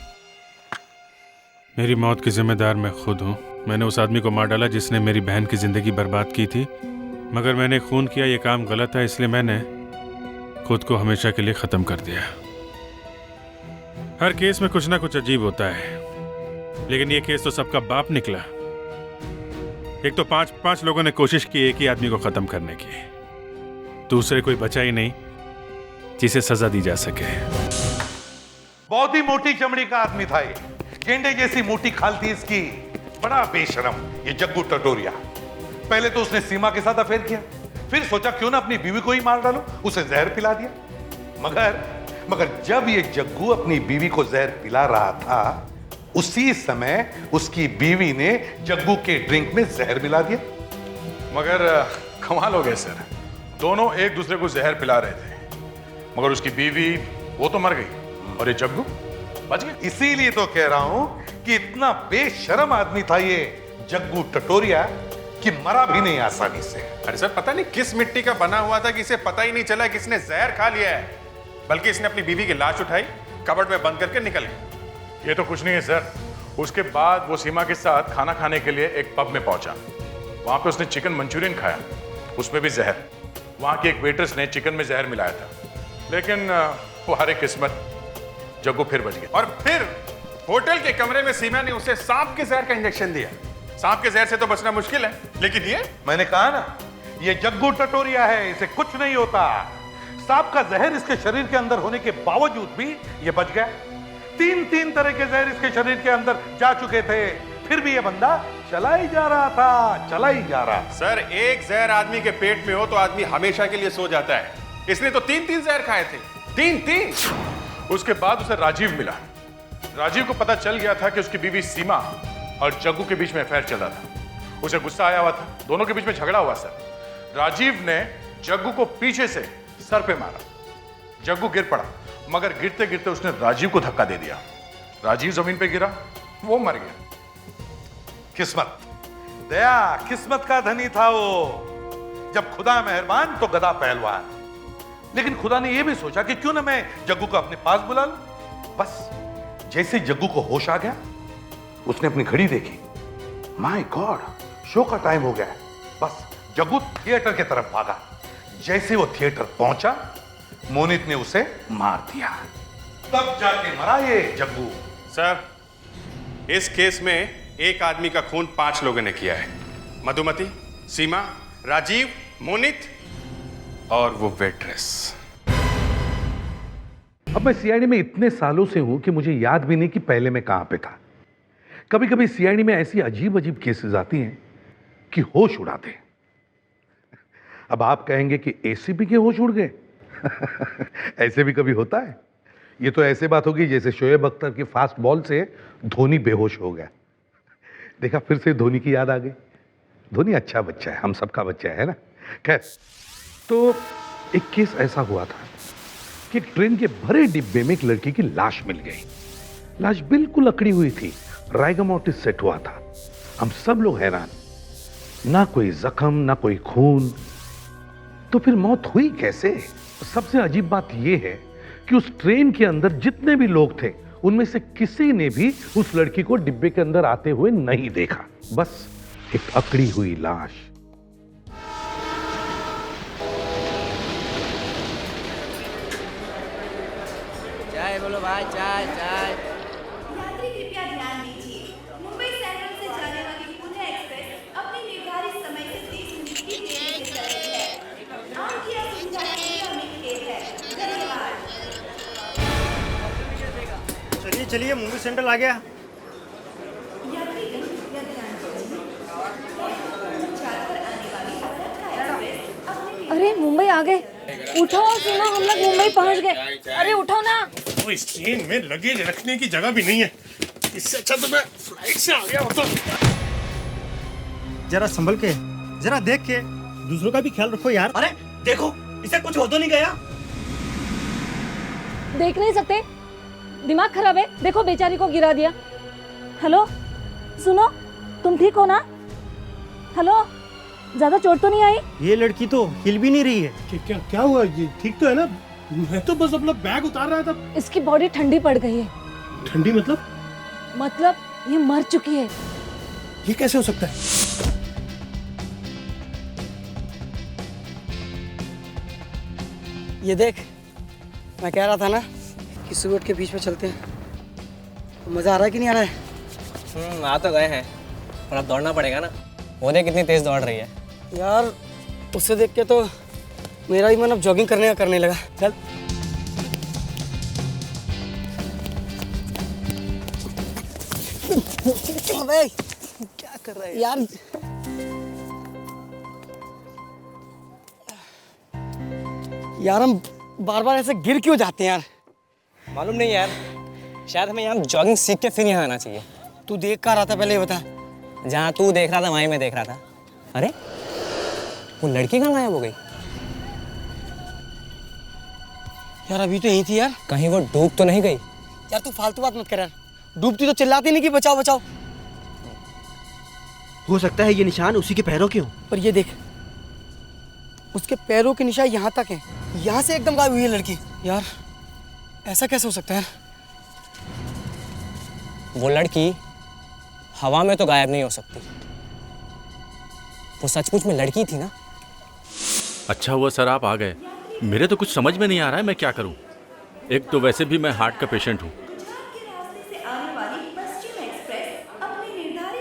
मेरी मौत की जिम्मेदार मैं खुद हूं। मैंने उस आदमी को मार डाला जिसने मेरी बहन की जिंदगी बर्बाद की थी, मगर मैंने खून किया, ये काम गलत है, इसलिए मैंने खुद को हमेशा के लिए खत्म कर दिया। हर केस में कुछ ना कुछ अजीब होता है, लेकिन ये केस तो सबका बाप निकला। एक तो पांच लोगों ने कोशिश की एक ही आदमी को खत्म करने की, दूसरे कोई बचा ही नहीं जिसे सजा दी जा सके। बहुत ही मोटी चमड़ी का आदमी था ये, गेंडे जैसी मोटी खाल थी इसकी। बड़ा बेशरम ये जग्गू टटोरिया। पहले तो उसने सीमा के साथ अफेयर किया, फिर सोचा क्यों ना अपनी बीवी को ही मार डालो, उसे जहर पिला दिया। मगर जब ये जग्गू अपनी बीवी को जहर पिला रहा था, उसी समय उसकी बीवी ने जग्गू के ड्रिंक में जहर मिला दिया। मगर कमाल हो गया सर, दोनों एक दूसरे को जहर पिला रहे थे, मगर उसकी बीवी वो तो मर गई और ये जग्गू बच गया। इसीलिए तो कह रहा हूं कि इतना बेशरम आदमी था ये जग्गू टटोरिया कि मरा भी नहीं आसानी से। अरे सर, पता नहीं किस मिट्टी का बना हुआ था कि इसे पता ही नहीं चला किसने जहर खा लिया है, बल्कि इसने अपनी बीवी की लाश उठाई, कबर्ड में बंद करके निकल गया। ये तो कुछ नहीं है सर। उसके बाद वो सीमा के साथ खाना खाने के लिए एक पब में पहुंचा। वहां पे उसने चिकन मंचूरियन खाया, उसमें भी जहर। वहां की एक वेट्रेस ने चिकन में जहर मिलाया था, लेकिन तुम्हारी किस्मत, जग्गू फिर बच गया। और फिर होटल के कमरे में सीमा ने उसे सांप के जहर का इंजेक्शन दिया। सांप के जहर से तो बचना मुश्किल है, लेकिन ये मैंने कहा ना, ये जग्गू टटोरिया है, इसे कुछ नहीं होता। सांप का जहर इसके शरीर के अंदर होने के बावजूद भी ये बच गया। तीन तरह के जहर इसके शरीर के अंदर जा चुके थे, फिर भी ये बंदा चला ही जा रहा था, चला ही जा रहा। सर, एक जहर आदमी के पेट में हो तो आदमी हमेशा के लिए सो जाता है। इसने तो तीन जहर खाए थे, तीन। उसके बाद उसे राजीव मिला। राजीव को पता चल गया था कि उसकी बीवी सीमा और जग्गू के बीच में अफेयर चल रहा था। उसे गुस्सा आया हुआ था, दोनों के बीच में झगड़ा हुआ सर। राजीव ने जग्गू को पीछे से सर पे मारा, जग्गू गिर पड़ा, मगर गिरते गिरते उसने राजीव को धक्का दे दिया। राजीव जमीन पे गिरा, वो मर गया। किस्मत, दया किस्मत का धनी था वो। जब खुदा मेहरबान तो गधा पहलवान। लेकिन खुदा ने यह भी सोचा कि क्यों ना मैं जग्गू को अपने पास बुला लूं। बस जैसे जग्गू को होश आ गया, उसने अपनी घड़ी देखी। माय गॉड, शो का टाइम हो गया है। बस जग्गू थिएटर की तरफ भागा। जैसे वो थिएटर पहुंचा, मोनित ने उसे मार दिया। तब जाके मरा ये जग्गू। सर, इस केस में एक आदमी का खून 5 लोगों ने किया है। मधुमती, सीमा, राजीव, मोनित और वो वेट्रेस। अब मैं सीआईडी में इतने सालों से हूं कि मुझे याद भी नहीं कि पहले मैं कहां पे था। कभी कभी सीआईडी में ऐसी अजीब अजीब केसेस आती हैं कि होश उड़ाते हैं। अब आप कहेंगे कि एसीपी के होश उड़ गए। ऐसे भी कभी होता है। ये तो ऐसे बात होगी जैसे शोएब अख्तर की फास्ट बॉल से धोनी बेहोश हो गया। देखा, फिर से धोनी की याद आ गई। धोनी अच्छा बच्चा है, हम सबका बच्चा है ना। खैर, तो एक केस ऐसा हुआ था कि ट्रेन के भरे डिब्बे में एक लड़की की लाश मिल गई। लाश बिल्कुल अकड़ी हुई थी, राइगोमोटिस सेट हुआ था। हम सब लोग हैरान। ना कोई जख्म, ना कोई खून, तो फिर मौत हुई कैसे? सबसे अजीब बात यह है कि उस ट्रेन के अंदर जितने भी लोग थे उनमें से किसी ने भी उस लड़की को डिब्बे के अंदर आते हुए नहीं देखा। बस एक अकड़ी हुई लाश। चाय बोलो भाई, चाय चाय। यात्री कृपया ध्यान दीजिए, मुंबई सेंट्रल से जाने वाली पुणे एक्सप्रेस अपने निर्धारित समय से 30 मिनट की देरी से चल रही है। आपकी असुविधा के लिए हमें खेद है। धन्यवाद। चलिए चलिए, मुंबई सेंट्रल आ गया। यात्रीगण कृपया ध्यान दीजिए, आने वाली तत्काल एक्सप्रेस अपने अरे मुंबई आ गए। उठो सुनो, हम लोग मुंबई पहुंच गए। अरे उठो ना। तो इस ट्रेन में लगेज रखने की जगह भी नहीं है। इससे अच्छा तो मैं फ्लाइट से आ गया होता। जरा संभल के, जरा देख के, दूसरों का भी ख्याल रखो यार। अरे देखो, इसे कुछ हो तो नहीं गया? देख नहीं सकते, दिमाग खराब है। देखो बेचारी को गिरा दिया। हेलो सुनो, तुम ठीक हो ना? हेलो, ज्यादा चोट तो नहीं आई? ये लड़की तो हिल भी नहीं रही है। क्या क्या हुआ? ये ठीक तो है ना? मैं तो बस अपना बैग उतार रहा था। इसकी बॉडी ठंडी पड़ गई है। ठंडी मतलब? मतलब ये मर चुकी है। ये कैसे हो सकता है? ये देख, मैं कह रहा था ना कि सुबह के बीच में चलते हैं। मजा आ रहा है कि नहीं आ रहा है? आ तो गए हैं, पर अब दौड़ना पड़ेगा ना। वो देख कितनी तेज दौड़ रही है। यार उसे देख के तो मेरा ही मन अब जॉगिंग करने लगा। चल अबे क्या कर रहा है यार? यार हम बार बार ऐसे गिर क्यों जाते हैं यार? मालूम नहीं यार, शायद हमें यहाँ जॉगिंग सीख के फिर यहाँ आना चाहिए। तू देख कहाँ रहा था पहले ये बता। जहाँ तू देख रहा था वहीं मैं देख रहा था। अरे वो लड़की कहाँ गायब हो गई? यार अभी तो यही थी यार। कहीं वो डूब तो नहीं गई? यार तू फालतू बात मत कर यार। डूबती तो चिल्लाती नहीं कि बचाओ बचाओ। हो सकता है ये निशान उसी के पैरों के हों। पर ये देख, उसके पैरों के निशान यहाँ तक हैं। यहाँ से एकदम गायब हुई है लड़की। यार ऐसा कैसे हो सकता है? वो लड़की हवा में तो गायब नहीं हो सकती। वो सचमुच में लड़की थी ना? अच्छा हुआ सर आप आ गए। मेरे तो कुछ समझ में नहीं आ रहा है मैं क्या करूं। एक तो वैसे भी मैं हार्ट का पेशेंट हूं।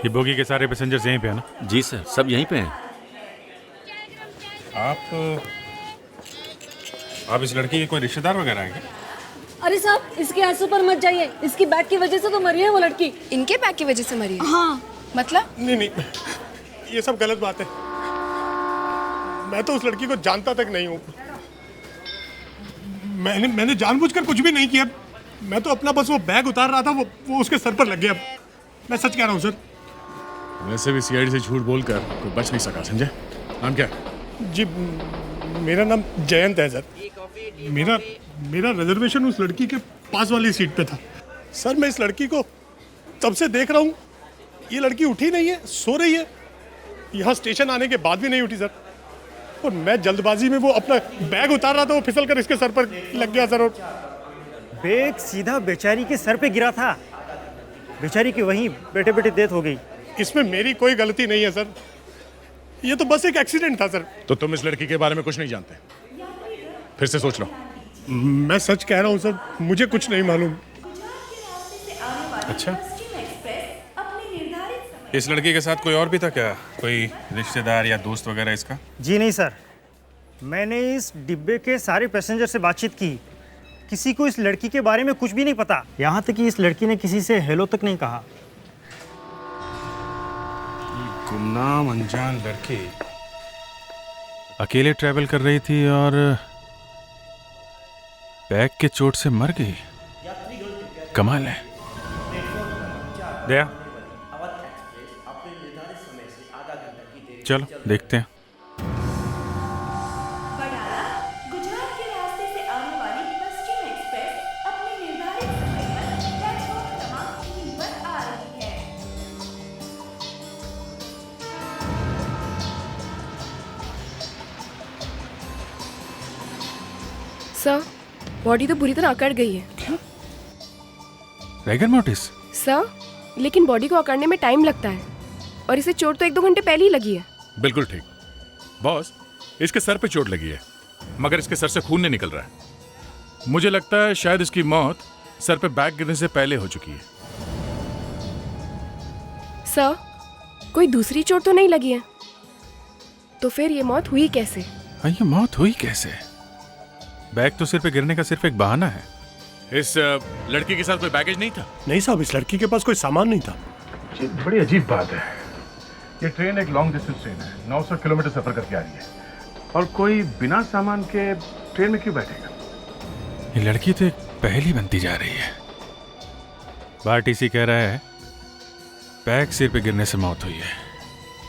ये बोगी के सारे पैसेंजर्स यहीं पे हैं ना? जी सर, सब यहीं पे हैं। आप इस लड़की के कोई रिश्तेदार वगैरह हैं क्या? अरे साहब, इसके आंसू पर मत जाइए। इसकी बैग की वजह से तो मरी है वो लड़की। इनके बैग की वजह से मरी है? हाँ। मतलब? नहीं, ये सब गलत बात है। मैं तो उस लड़की को जानता तक नहीं हूँ। मैंने जानबूझकर कुछ भी नहीं किया। मैं तो अपना बस वो बैग उतार रहा था, वो उसके सर पर लग गया। मैं सच कह रहा हूँ सर। वैसे भी सीआईडी से झूठ बोलकर कोई बच नहीं सका। संजय, नाम क्या? जी मेरा नाम जयंत है सर। मेरा रिजर्वेशन उस लड़की के पास वाली सीट पे था। सर मैं इस लड़की को तब से देख रहा हूँ। ये लड़की उठी नहीं है, सो रही है। यहाँ स्टेशन आने के बाद भी नहीं उठी सर। और मैं जल्दबाजी में वो अपना बैग उतार रहा था, वो फिसल कर इसके सर पर लग गया सर। और बैग सीधा बेचारी के सर पे गिरा था। बेचारी की वहीं बैठे बैठे डेथ हो गई। इसमें मेरी कोई गलती नहीं है सर। ये तो बस एक एक्सीडेंट था सर। तो तुम इस लड़की के बारे में कुछ नहीं जानते? फिर से सोच लो। मैं सच कह रहा हूँ सर, मुझे कुछ नहीं मालूम। अच्छा, इस लड़की के साथ कोई और भी था क्या? कोई रिश्तेदार या दोस्त वगैरह इसका? जी नहीं सर, मैंने इस डिब्बे के सारे पैसेंजर से बातचीत की। किसी को इस लड़की के बारे में कुछ भी नहीं पता। यहाँ तक कि इस लड़की ने किसी से हेलो तक नहीं कहा। गुमनाम अनजान लड़की अकेले ट्रैवल कर रही थी और बैग के चोट से मर गई। कमाल है। दया, चलो देखते हैं। गुजरात के रास्ते से आने वाली पश्चिम एक्सप्रेस अपने निर्धारित समय पर प्लेटफॉर्म क्रमांक 3 पर आ रही है। सर बॉडी तो बुरी तरह अकड़ गई है। रैगर मोटिस? सर लेकिन बॉडी को अकड़ने में टाइम लगता है और इसे चोट तो 1-2 घंटे पहले ही लगी है। बिल्कुल ठीक बॉस, इसके सर पे चोट लगी है मगर इसके सर से खून नहीं निकल रहा है। मुझे लगता है शायद इसकी मौत सर पे बैग गिरने से पहले हो चुकी है। सर कोई दूसरी चोट तो नहीं लगी है? तो फिर ये मौत हुई कैसे? हाँ, ये मौत हुई कैसे? बैग तो सिर पे गिरने का सिर्फ एक बहाना है। इस लड़की के साथ कोई बैगेज नहीं था? नहीं साहब, इस लड़की के पास कोई सामान नहीं था। ये बड़ी अजीब बात है। ये ट्रेन एक लॉन्ग डिस्टेंस ट्रेन है, 900 किलोमीटर सफर करके आ रही है और कोई बिना सामान के ट्रेन में क्यों बैठेगा? ये लड़की तो एक पहेली बनती जा रही है। बार टीसी कह रहा है बैग सिर पे गिरने से मौत हुई है।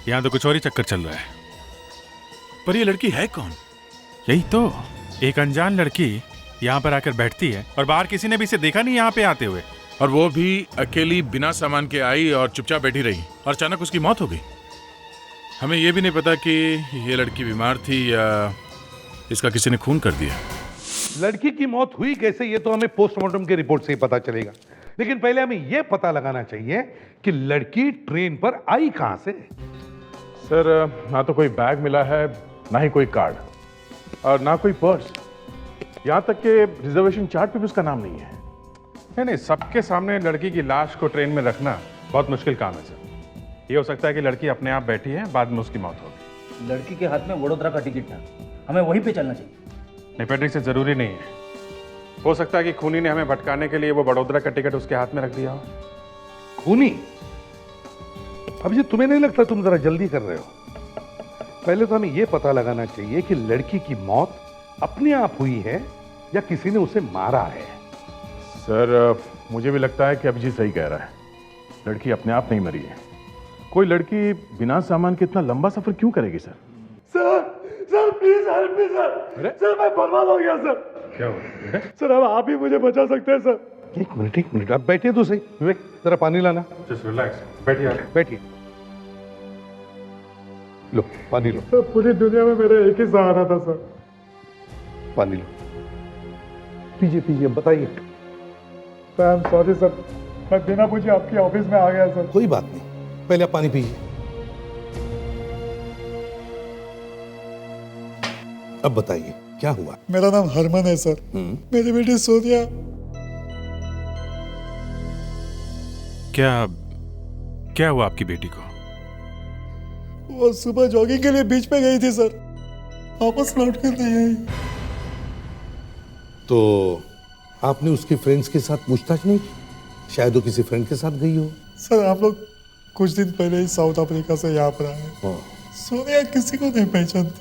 यहाँ तो कुछ और ही चक्कर चल रहा है। पर ये लड़की है कौन? यही तो, एक अनजान लड़की यहाँ पर आकर बैठती है और बाहर किसी ने भी इसे देखा नहीं यहाँ पे आते हुए, और वो भी अकेली बिना सामान के आई और चुपचाप बैठी रही और अचानक उसकी मौत हो गई। हमें ये भी नहीं पता कि ये लड़की बीमार थी या इसका किसी ने खून कर दिया। लड़की की मौत हुई कैसे, ये तो हमें पोस्टमार्टम की रिपोर्ट से ही पता चलेगा। लेकिन पहले हमें यह पता लगाना चाहिए कि लड़की ट्रेन पर आई कहां से। सर, ना तो कोई बैग मिला है, ना ही कोई कार्ड और ना कोई पर्स। यहाँ तक कि रिजर्वेशन चार्ट पे भी उसका नाम नहीं है। नहीं, सबके सामने लड़की की लाश को ट्रेन में रखना बहुत मुश्किल काम है सर। ये हो सकता है कि लड़की अपने आप बैठी है, बाद में उसकी मौत होगी। लड़की के हाथ में वडोदरा का टिकट था, हमें वहीं पे चलना चाहिए। नहीं पैट्रिक, से जरूरी नहीं है। हो सकता है कि खूनी ने हमें भटकाने के लिए वो वडोदरा का टिकट उसके हाथ में रख दिया हो। खूनी? अब ये तुम्हें नहीं लगता तुम जरा जल्दी कर रहे हो? पहले तो हमें यह पता लगाना चाहिए कि लड़की की मौत अपने आप हुई है या किसी ने उसे मारा है। सर, मुझे भी लगता है कि अभिजीत सही कह रहा है। लड़की अपने आप नहीं मरी है। कोई लड़की बिना सामान के इतना लंबा सफर क्यों करेगी sir? Sir please help me sir. Sir मैं बर्बाद हो गया सर। क्या हुआ? सर अब आप ही मुझे बचा सकते हैं सर। एक मिनट, आप बैठिए तो सही। विवेक, जरा पानी लाना। जस्ट रिलैक्स, बैठिए। बैठिए, लो पानी लो। सर पूरी दुनिया में मेरा एक ही सहारा था सर। पानी लो, पीजिए, बताइए। आई एम सॉरी सर, मैं बिना पूछे आपके ऑफिस में आ गया सर। कोई बात नहीं, पहले आप पानी पीजिए। अब बताइए क्या हुआ? मेरा नाम हरमन है सर। मेरी बेटी सोनिया। क्या हुआ आपकी बेटी को? वो सुबह जॉगिंग के लिए बीच पे गई थी सर, वापस लौट कर नहीं आई। तो आपने उसके फ्रेंड्स के साथ पूछताछ नहीं की? शायद वो किसी फ्रेंड के साथ गई हो। सर आप लोग कुछ दिन पहले ही साउथ अफ्रीका से यहाँ पर आए। सोनिया किसी को नहीं पहचानती,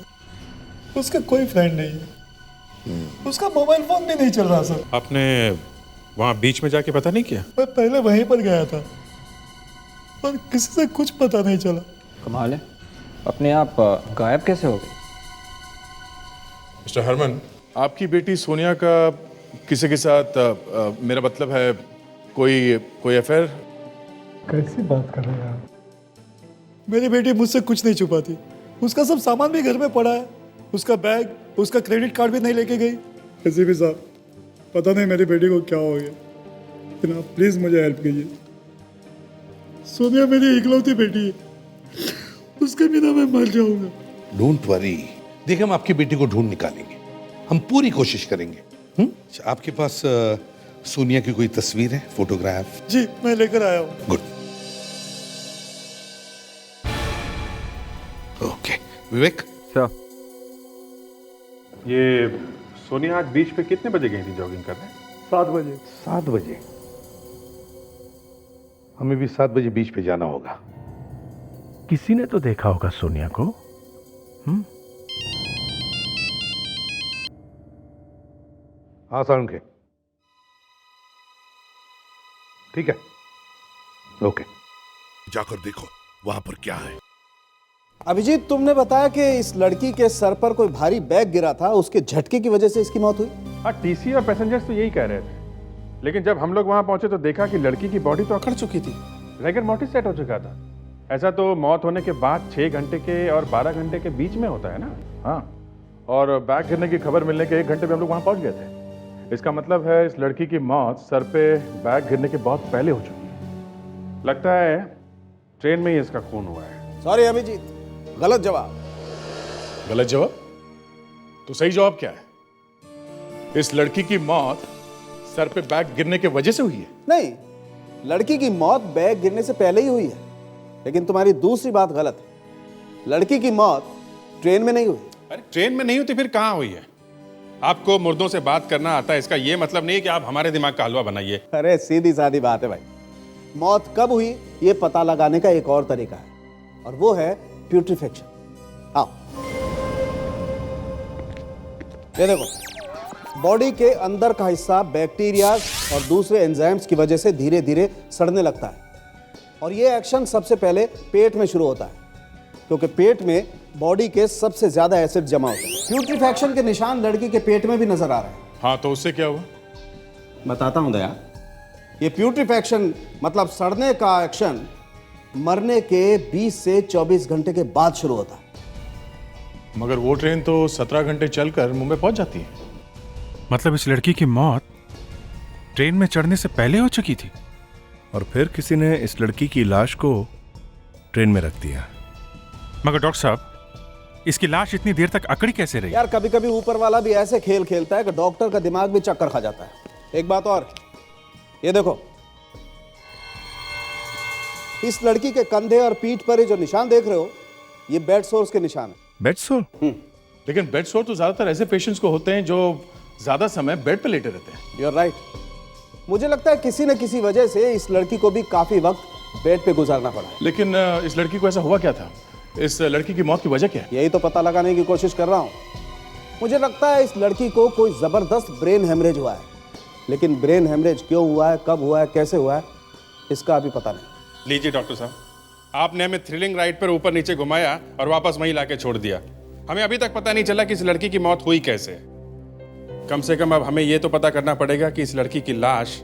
उसका कोई फ्रेंड नहीं है, उसका मोबाइल फोन भी नहीं चल रहा सर। आपने वहां बीच में जाके पता नहीं किया? मैं पहले वहीं पर गया था पर किसी से कुछ पता नहीं चला। कमाल है, अपने आप गायब कैसे हो गए? मिस्टर हरमन, आपकी बेटी सोनिया का किसी के साथ मेरा मतलब है कोई अफेयर? कैसी बात कर रहे हैं आप? मेरी बेटी मुझसे कुछ नहीं छुपाती। उसका सब सामान भी घर में पड़ा है, उसका बैग, उसका क्रेडिट कार्ड भी नहीं लेके गई। किसी भी साहब, पता नहीं मेरी बेटी को क्या हो गया, लेकिन आप प्लीज मुझे हेल्प कीजिए। सोनिया मेरी इकलौती बेटी है, उसके बिना मैं मर जाऊंगा। डोंट वरी, देखिए हम आपकी बेटी को ढूंढ निकालेंगे, हम पूरी कोशिश करेंगे। आपके पास सोनिया की कोई तस्वीर है, फोटोग्राफ? जी मैं लेकर आया हूँ। Good, okay. विवेक सर, ये सोनिया आज बीच पे कितने बजे गई थी जॉगिंग करने? 7 बजे। 7 बजे? हमें भी 7 बजे बीच पे जाना होगा। किसी ने तो देखा होगा सोनिया को। हाँ सारुण के, ठीक है, ओके। जाकर देखो वहां पर क्या है। अभिजीत, तुमने बताया कि इस लड़की के सर पर कोई भारी बैग गिरा था, उसके झटके की वजह से इसकी मौत हुई। हाँ, टीसी और पैसेंजर्स तो यही कह रहे थे, लेकिन जब हम लोग वहां पहुंचे तो देखा कि लड़की की बॉडी तो अकड़ चुकी थी, रैगर मोटिस सेट हो चुका था। ऐसा तो मौत होने के बाद 6 घंटे के और 12 घंटे के बीच में होता है ना। हाँ, और बैग गिरने की खबर मिलने के 1 घंटे में हम लोग वहां पहुंच गए थे। इसका मतलब है इस लड़की की मौत सर पे बैग गिरने के बहुत पहले हो चुकी है। लगता है ट्रेन में ही इसका खून हुआ है। सॉरी अभिजीत, गलत जवाब। गलत जवाब? तो सही जवाब क्या है? इस लड़की की मौत सर पे बैग गिरने की वजह से हुई है? नहीं, लड़की की मौत बैग गिरने से पहले ही हुई है। लेकिन तुम्हारी दूसरी बात गलत है। लड़की की मौत ट्रेन में नहीं हुई। अरे ट्रेन में नहीं हुई तो फिर कहाँ हुई है? आपको मुर्दों से बात करना आता है, इसका ये मतलब नहीं है कि आप हमारे दिमाग का हलवा बनाइए। अरे सीधी सादी बात है भाई। मौत कब हुई ये पता लगाने का एक और तरीका है, और वो है प्यूट्रिफेक्शन। आओ ये देखो, बॉडी के अंदर का हिस्सा बैक्टीरिया और दूसरे एंजाइम्स की वजह से धीरे धीरे सड़ने लगता है, और ये एक्शन सबसे पहले पेट में शुरू होता है, क्योंकि पेट में बॉडी के सबसे ज्यादा एसिड जमा होता है। प्यूट्रिफैक्शन के निशान लड़की के पेट में भी नजर आ रहे हैं। हाँ, तो उससे क्या हुआ? बताता हूं दया। ये प्यूट्रिफैक्शन मतलब सड़ने का एक्शन मरने के 20 से 24 घंटे के बाद शुरू होता है। मगर वो ट्रेन तो 17 घंटे चलकर मुंबई पहुंच जाती है। मतलब इस लड़की की मौत ट्रेन में चढ़ने से पहले हो चुकी थी, और फिर किसी ने इस लड़की की लाश को ट्रेन में रख दिया। मगर डॉक्टर साहब, इसकी लाश इतनी देर तक अकड़ी कैसे रही? यार कभी कभी ऊपर वाला भी ऐसे खेल खेलता है कि डॉक्टर का दिमाग भी चक्कर खा जाता है। एक बात और, ये देखो, इस लड़की के कंधे और पीठ पर ये जो निशान देख रहे हो, ये बेड सोर्स के निशान है। बेड सोर? लेकिन बेड सोर तो ज्यादातर ऐसे पेशेंट्स को होते हैं जो ज्यादा समय बेड पे लेटे रहते हैं। You are right. मुझे लगता है किसी न किसी वजह से इस लड़की को भी काफी वक्त बेड पे गुजारना पड़ा। लेकिन इस लड़की को ऐसा हुआ क्या था? इस लड़की की मौत की वजह क्या है? यही तो पता लगाने की कोशिश कर रहा हूं। मुझे लगता है इस लड़की को कोई जबरदस्त ब्रेन हेमरेज हुआ है, लेकिन ब्रेन हेमरेज क्यों हुआ है, कब हुआ है, कैसे हुआ है, इसका अभी पता नहीं। लीजिए डॉक्टर साहब, आपने हमें थ्रिलिंग राइड पर ऊपर नीचे घुमाया और वापस वहीं लाके छोड़ दिया। हमें अभी तक पता नहीं चला कि इस लड़की की मौत हुई कैसे। कम से कम अब हमें यह तो पता करना पड़ेगा कि इस लड़की की लाश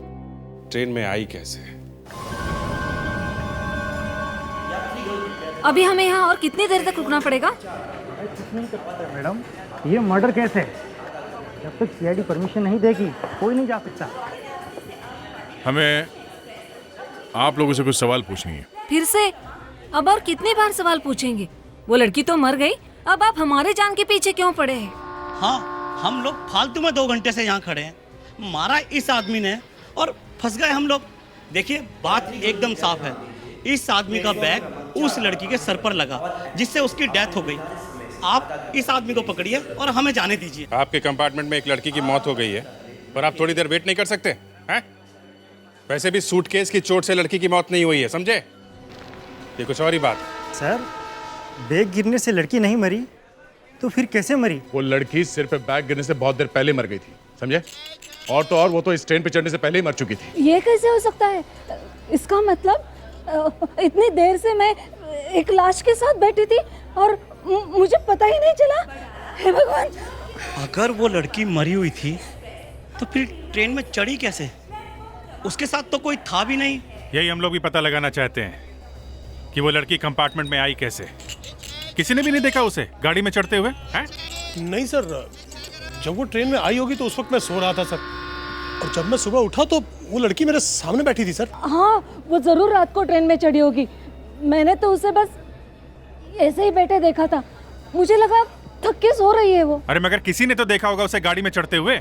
ट्रेन में आई कैसे। अभी हमें यहाँ और कितनी देर तक रुकना पड़ेगा? मैडम, ये मर्डर केस है। जब तक सीआईडी परमिशन नहीं देगी कोई नहीं जा सकता। हमें आप लोगों से कुछ सवाल पूछनी है। फिर से? अब और कितनी बार सवाल पूछेंगे? वो लड़की तो मर गई, अब आप हमारे जान के पीछे क्यों पड़े हैं? हाँ, हम लोग फालतू में 2 घंटे से यहाँ खड़े हैं। मारा इस आदमी ने और फंस गए हम लोग। देखिए, बात एकदम साफ है। इस आदमी का बैग उस लड़की के सर पर लगा, जिससे उसकी डेथ हो गई। आप इस आदमी को पकड़िए और हमें जाने दीजिए। आपके कंपार्टमेंट में एक लड़की की मौत हो गई है, पर आप थोड़ी देर वेट नहीं कर सकते हैं? वैसे भी सूटकेस की चोट से लड़की की मौत नहीं हुई है, समझे? ये कुछ और ही बात। सर, बैग गिरने से लड़की नहीं मरी तो फिर कैसे मरी? वो लड़की सिर पे बैग गिरने से बहुत देर पहले मर गई थी, समझे? और तो और वो तो इस ट्रेन पे चढ़ने से पहले ही मर चुकी थी। ये कैसे हो सकता है? इसका मतलब इतनी देर से मैं एक लाश के साथ बैठी थी और मुझे पता ही नहीं चला। हे भगवान! अगर वो लड़की मरी हुई थी तो फिर ट्रेन में चढ़ी कैसे? उसके साथ तो कोई था भी नहीं। यही हम लोग भी पता लगाना चाहते हैं कि वो लड़की कंपार्टमेंट में आई कैसे। किसी ने भी नहीं देखा उसे गाड़ी में चढ़ते हुए? हैं? नहीं सर, जब वो ट्रेन में आई होगी तो उस वक्त मैं सो रहा था सर, और जब मैं सुबह उठा तो वो लड़की मेरे सामने बैठी थी सर। हाँ, वो जरूर रात को ट्रेन में चढ़ी होगी। मैंने तो उसे बस ऐसे ही बैठे देखा था, मुझे लगा थक के सो रही है वो। अरे मगर किसी ने तो देखा होगा उसे गाड़ी में चढ़ते हुए।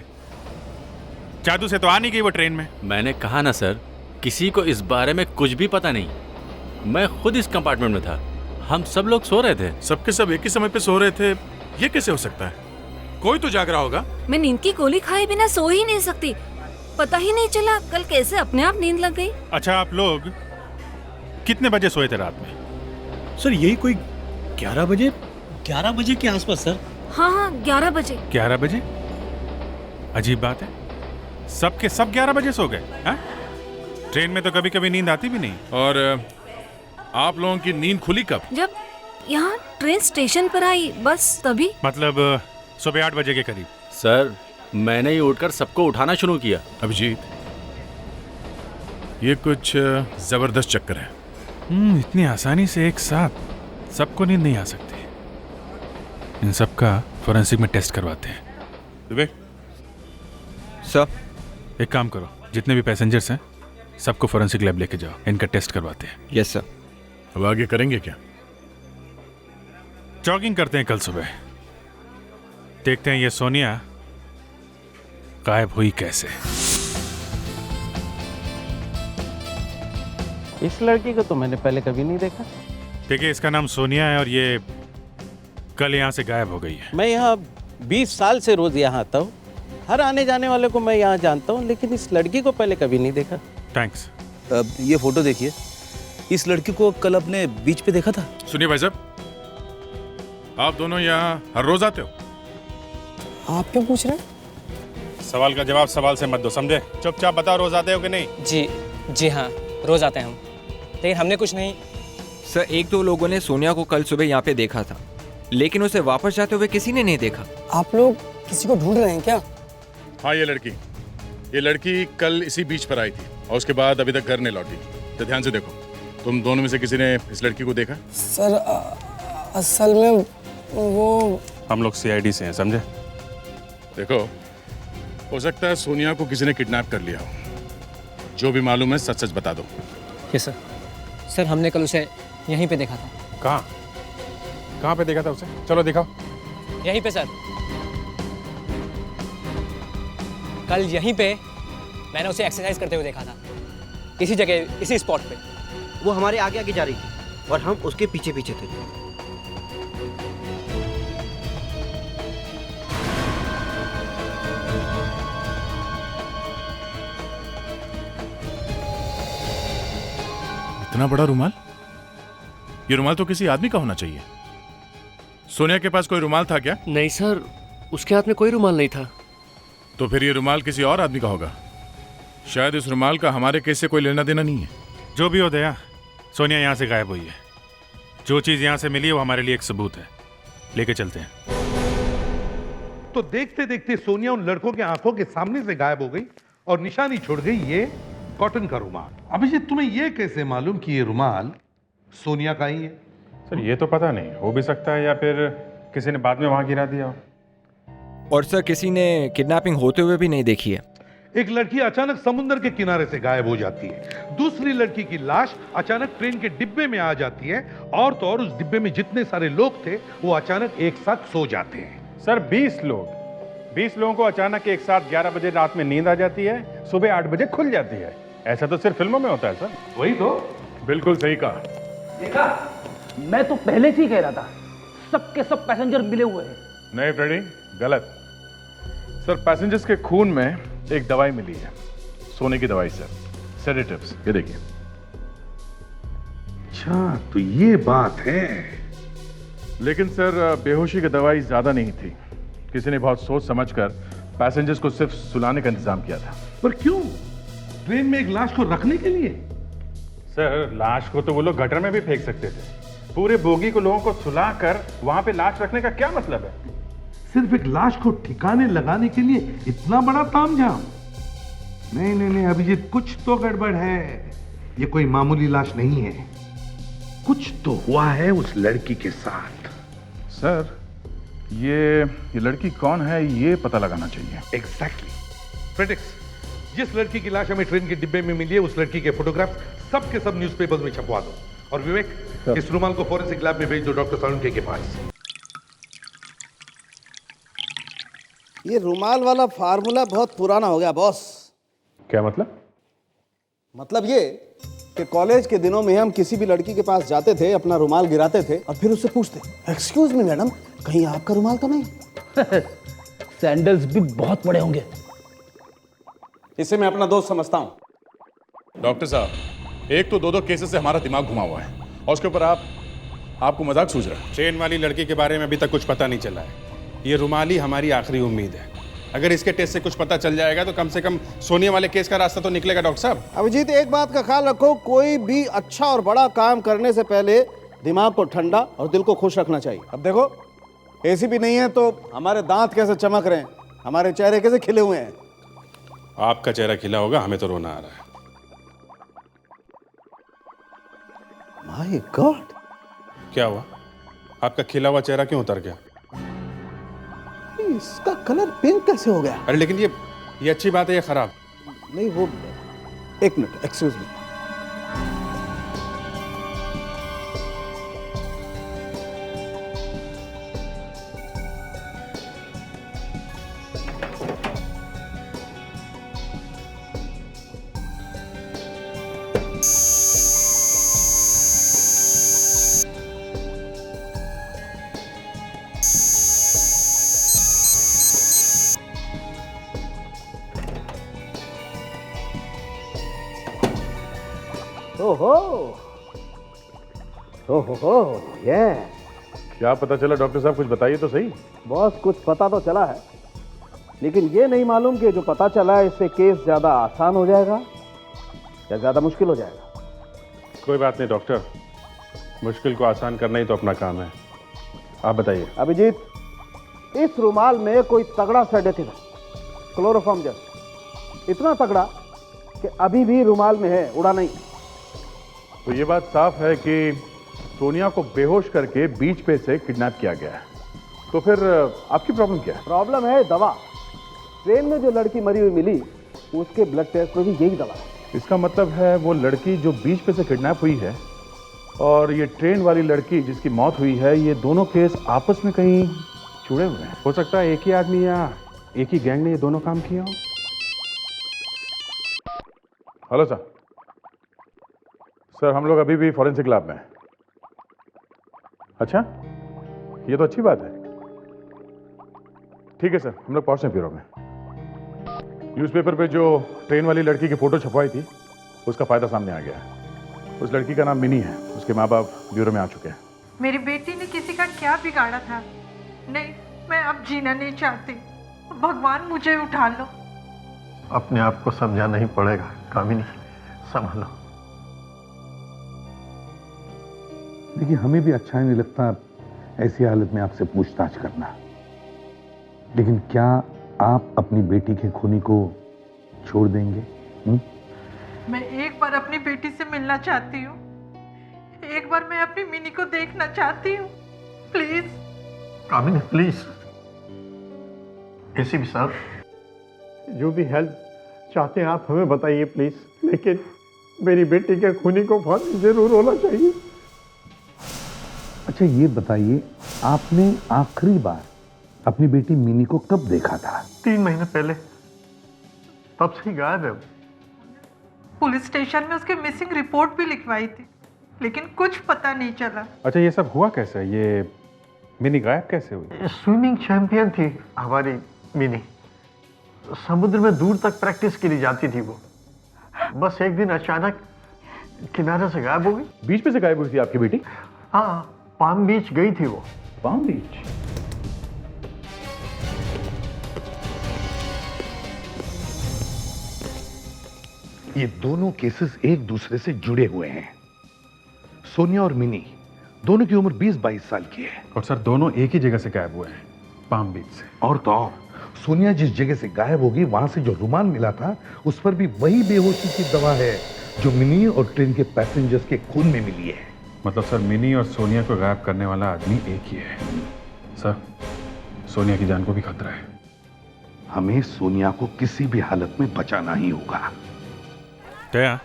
जादू से तो आ नहीं गई वो ट्रेन में। मैंने कहा ना सर, किसी को इस बारे में कुछ भी पता नहीं। मैं खुद इस कंपार्टमेंट में था, हम सब लोग सो रहे थे। सबके सब एक ही समय पे सो रहे थे, ये कैसे हो सकता है? कोई तो जाग रहा होगा। मैं नींद की गोली खाए बिना सो ही नहीं सकती। पता ही नहीं चला कल कैसे अपने आप नींद लग गई। अच्छा, आप लोग कितने बजे सोए थे रात में? सर यही कोई 11 बजे। 11 बजे के आसपास सर। हाँ, 11 बजे। 11 बजे? अजीब बात है, सबके सब 11 बजे सो गए। ट्रेन में तो कभी कभी नींद आती भी नहीं। और आप लोगों की नींद खुली कब? जब यहाँ ट्रेन स्टेशन पर आई, बस तभी। मतलब सुबह 8 बजे के करीब। सर, मैंने ही उठकर सबको उठाना शुरू किया। अभिजीत, ये कुछ जबरदस्त चक्कर है। इतनी आसानी से एक साथ सबको नींद नहीं आ सकती। इन सबका फॉरेंसिक में टेस्ट करवाते हैं। विवेक सर, एक काम करो, जितने भी पैसेंजर्स हैं सबको फॉरेंसिक लैब लेके जाओ, इनका टेस्ट करवाते हैं। Yes sir. अब आगे करेंगे क्या? जॉगिंग करते हैं कल सुबह, देखते हैं ये सोनिया गायब हुई कैसे। इस लड़की को तो मैंने पहले कभी नहीं देखा। देखिए, इसका नाम सोनिया है और ये कल यहाँ से गायब हो गई है। मैं यहाँ 20 साल से रोज यहाँ आता हूँ, हर आने जाने वाले को मैं यहाँ जानता हूँ, लेकिन इस लड़की को पहले कभी नहीं देखा। थैंक्स। ये फोटो देखिए, इस लड़की को कल अपने बीच पे देखा था। सुनिए भाई साहब, आप दोनों यहाँ हर रोज आते हो? आप क्यों पूछ रहे हैं? सवाल का जवाब सवाल से मत दो, समझे? चुपचाप बताओ, रोज आते हो कि नहीं? जी हाँ, रोज आते हैं हम, लेकिन हमने कुछ नहीं। सर, एक दो लोगों ने सोनिया को कल सुबह यहाँ पे देखा था, लेकिन उसे वापस जाते हुए किसी ने नहीं देखा। आप लोग किसी को ढूंढ रहे हैं क्या? हाँ, ये लड़की कल इसी बीच पर आई थी और उसके बाद अभी तक घर नहीं लौटी। तो ध्यान से देखो, तुम दोनों में से किसी ने इस लड़की को देखा? सर असल में वो हम लोग सीआईडी से हैं, समझे? देखो, हो सकता है सोनिया को किसी ने किडनैप कर लिया हो। जो भी मालूम है सच सच बता दो। Yes sir. सर, हमने कल उसे यहीं पे देखा था। कहाँ पे देखा था उसे? चलो दिखाओ। यहीं पे सर, कल यहीं पे मैंने उसे एक्सरसाइज करते हुए देखा था, इसी जगह, इसी स्पॉट पे। वो हमारे आगे आगे जा रही थी और हम उसके पीछे पीछे थे। इतना बड़ा रुमाल? ये रुमाल तो किसी आदमी का होना चाहिए। सोनिया के पास कोई रुमाल था क्या? नहीं सर, उसके हाथ में कोई रुमाल नहीं था। तो फिर ये रुमाल किसी और आदमी का होगा। शायद इस रुमाल का हमारे केस से कोई लेना देना नहीं है। जो भी हो दया, सोनिया यहाँ से गायब हुई है। जो चीज यहाँ से मिली है वो हमारे लिए एक सबूत है, लेके चलते हैं। तो देखते देखते सोनिया उन लड़कों के आंखों के सामने से गायब हो गई और निशानी छोड़ गई ये कॉटन का रुमाल। अभिजीत, तुम्हें ये कैसे मालूम कि ये रुमाल सोनिया का ही है? सर, ये तो पता नहीं, हो भी सकता है या फिर किसी ने बाद में वहां गिरा दिया हो। और सर, किसी ने किडनैपिंग होते हुए भी नहीं देखी है। एक लड़की अचानक समुद्र के किनारे से गायब हो जाती है, दूसरी लड़की की लाश अचानक ट्रेन के डिब्बे में आ जाती है, और तो और उस डिब्बे में जितने सारे लोग थे वो अचानक एक साथ सो जाते हैं। सर, 20 लोगों को अचानक एक साथ 11 बजे रात में नींद आ जाती है, सुबह 8 बजे खुल जाती है। ऐसा तो सिर्फ फिल्मों में होता है सर। वही तो, बिल्कुल सही कहा। देखा, मैं तो पहले से ही कह रहा था, सबके सब पैसेंजर मिले हुए हैं। नहीं फ्रेडी, गलत। सर, पैसेंजर्स के खून में एक दवाई मिली है, सोने की दवाई सर, सेडेटिव्स। ये देखिए। अच्छा, तो ये बात है। लेकिन सर, बेहोशी की दवाई ज्यादा नहीं थी। किसी ने बहुत सोच समझकर पैसेंजर्स को सिर्फ सुलाने का इंतजाम किया था। पर क्यों? ट्रेन में एक लाश को रखने के लिए? सर, लाश को तो वो लोग गटर में भी फेंक सकते थे। पूरे बोगी को लोगों को सुलाकर वहां पे लाश रखने का क्या मतलब है? सिर्फ एक लाश को ठिकाने लगाने के लिए इतना बड़ा तामझाम? नहीं नहीं नहीं अभिजीत, कुछ तो गड़बड़ है। ये कोई मामूली लाश नहीं है, कुछ तो हुआ है उस लड़की के साथ। सर, ये लड़की कौन है ये पता लगाना चाहिए। एग्जैक्टली। फ्रेडिक्स, जिस लड़की की लाश हमें ट्रेन के डिब्बे में मिली है उस लड़की के फोटोग्राफ सब के सब न्यूज़पेपर्स में छपवा दो। और विवेक, इस रुमाल को फॉरेंसिक लैब में भेज दो डॉक्टर सालुंके के पास। ये रुमाल वाला फार्मूला बहुत पुराना हो गया बॉस। क्या मतलब? मतलब ये कि कॉलेज के दिनों में हम किसी भी लड़की के पास जाते थे, अपना रुमाल गिराते थे और फिर उससे पूछते, एक्सक्यूज मी मैडम, कहीं आपका रुमाल तो नहीं? सैंडल्स भी बहुत बड़े होंगे। इसे मैं अपना दोस्त समझता हूं। डॉक्टर साहब, एक तो दो केसेस से हमारा दिमाग घुमा हुआ है और उसके ऊपर आपको मजाक सूझ रहा है। ट्रेन वाली लड़की के बारे में अभी तक कुछ पता नहीं चला है। ये रुमाल ही हमारी आखिरी उम्मीद है। अगर इसके टेस्ट से कुछ पता चल जाएगा तो कम से कम सोनिया वाले केस का रास्ता तो निकलेगा। डॉक्टर साहब, अभिजीत, एक बात का ख्याल रखो, कोई भी अच्छा और बड़ा काम करने से पहले दिमाग को ठंडा और दिल को खुश रखना चाहिए। अब देखो, एसी भी नहीं है तो हमारे दांत कैसे चमक रहे हैं, हमारे चेहरे कैसे खिले हुए हैं। आपका चेहरा खिला होगा, हमें तो रोना आ रहा है। माय गॉड, क्या हुआ? आपका खिला हुआ चेहरा क्यों उतर गया? इसका कलर पिंक कैसे हो गया? अरे लेकिन ये अच्छी बात है या खराब? नहीं वो, एक मिनट, एक्सक्यूज मी। ओहो, ये क्या पता चला डॉक्टर साहब, कुछ बताइए तो सही। बॉस कुछ पता तो चला है, लेकिन ये नहीं मालूम कि जो पता चला है इससे केस ज्यादा आसान हो जाएगा या ज्यादा मुश्किल हो जाएगा। कोई बात नहीं डॉक्टर, मुश्किल को आसान करना ही तो अपना काम है। आप बताइए। अभिजीत, इस रुमाल में कोई तगड़ा सेडेटिव है, क्लोरोफॉर्म जैसा, इतना तगड़ा कि अभी भी रुमाल में है, उड़ा नहीं। तो ये बात साफ है कि सोनिया को बेहोश करके बीच पे से किडनैप किया गया है। तो फिर आपकी प्रॉब्लम क्या है? प्रॉब्लम है दवा। ट्रेन में जो लड़की मरी हुई मिली, उसके ब्लड टेस्ट में भी यही दवा है। इसका मतलब है वो लड़की जो बीच पे से किडनैप हुई है और ये ट्रेन वाली लड़की जिसकी मौत हुई है, ये दोनों केस आपस में कहीं जुड़े हुए हैं। हो सकता है एक ही आदमी या एक ही गैंग ने ये दोनों काम किया हो। हेलो सर, हम लोग अभी भी फॉरेंसिक लैब में हैं। अच्छा, ये तो अच्छी बात है। ठीक है सर, हम लोग पहुंच रहे हैं ब्यूरो में। न्यूज़पेपर पे जो ट्रेन वाली लड़की की फोटो छपवाई थी, उसका फायदा सामने आ गया है। उस लड़की का नाम मिनी है, उसके माँ बाप ब्यूरो में आ चुके हैं। मेरी बेटी ने किसी का क्या बिगाड़ा था? नहीं, मैं अब जीना नहीं चाहती। भगवान मुझे उठा लो। अपने आप को समझाना ही पड़ेगा कामिनी, संभालो। देखिए, हमें भी अच्छा नहीं लगता ऐसी हालत में आपसे पूछताछ करना, लेकिन क्या आप अपनी बेटी के खूनी को छोड़ देंगे? मैं एक बार अपनी बेटी से मिलना चाहती हूँ। एक बार मैं अपनी मिनी को देखना चाहती हूँ। Please Kamini, please. एसीपी साहब, जो भी हेल्प चाहते हैं आप हमें बताइए प्लीज, लेकिन मेरी बेटी के खूनी को फांसी जरूर होना चाहिए। अच्छा ये बताइए, आपने आखिरी बार अपनी बेटी मिनी को कब देखा था? 3 महीने पहले, तब से ही गायब है। पुलिस स्टेशन में उसके मिसिंग रिपोर्ट भी लिखवाई थी, लेकिन कुछ पता नहीं चला। अच्छा, ये सब हुआ कैसे? ये मिनी गायब कैसे हुई? स्विमिंग चैंपियन थी हमारी मिनी। समुद्र में दूर तक प्रैक्टिस के लिए जाती थी वो। बस एक दिन अचानक किनारे से गायब हो गई। बीच में से गायब हुई थी आपकी बेटी? हाँ, पाम बीच गई थी वो। पाम बीच? ये दोनों केसेस एक दूसरे से जुड़े हुए हैं। सोनिया और मिनी दोनों की उम्र 20-22 साल की है। और सर, दोनों एक ही जगह से गायब हुए हैं, पाम बीच से। और तो और, सोनिया जिस जगह से गायब होगी वहां से जो रुमाल मिला था, उस पर भी वही बेहोशी की दवा है जो मिनी और ट्रेन के पैसेंजर्स के खून में मिली है। मतलब सर, मिनी और सोनिया को गायब करने वाला आदमी एक ही है। सर, सोनिया की जान को भी खतरा है। हमें सोनिया को किसी भी हालत में बचाना ही होगा। दया,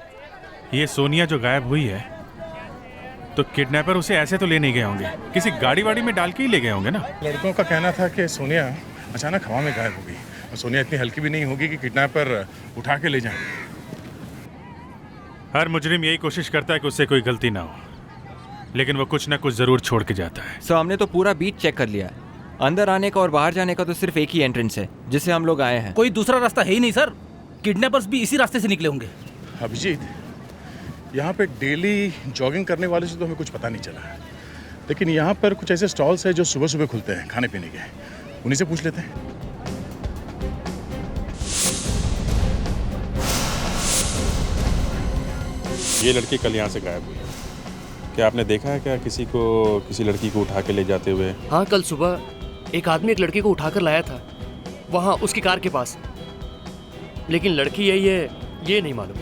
ये सोनिया जो गायब हुई है, तो किडनैपर उसे ऐसे तो ले नहीं गए होंगे, किसी गाड़ी वाड़ी में डाल के ही ले गए होंगे ना। लड़कों का कहना था कि सोनिया अचानक हवा में गायब हो गई, और सोनिया इतनी हल्की भी नहीं होगी कि किडनैपर उठा के ले जाए। हर मुजरिम यही कोशिश करता है कि उससे कोई गलती ना हो, लेकिन वो कुछ ना कुछ जरूर छोड़ के जाता है। सो हमने तो पूरा बीच चेक कर लिया है। अंदर आने का और बाहर जाने का तो सिर्फ एक ही एंट्रेंस है जिससे हम लोग आए हैं। कोई दूसरा रास्ता है ही नहीं सर। किडनैपर्स भी इसी रास्ते से निकले होंगे। अभिजीत, यहाँ पे डेली जॉगिंग करने वाले से तो हमें कुछ पता नहीं चला, लेकिन यहाँ पर कुछ ऐसे स्टॉल्स हैं जो सुबह सुबह खुलते हैं खाने पीने के, उन्हीं से पूछ लेते हैं। ये लड़की कल यहाँ से गायब हुई। क्या आपने देखा है क्या किसी लड़की को उठा के ले जाते हुए? हाँ, कल सुबह एक आदमी एक लड़की को उठाकर लाया था वहाँ उसकी कार के पास, लेकिन लड़की यही है ये नहीं मालूम।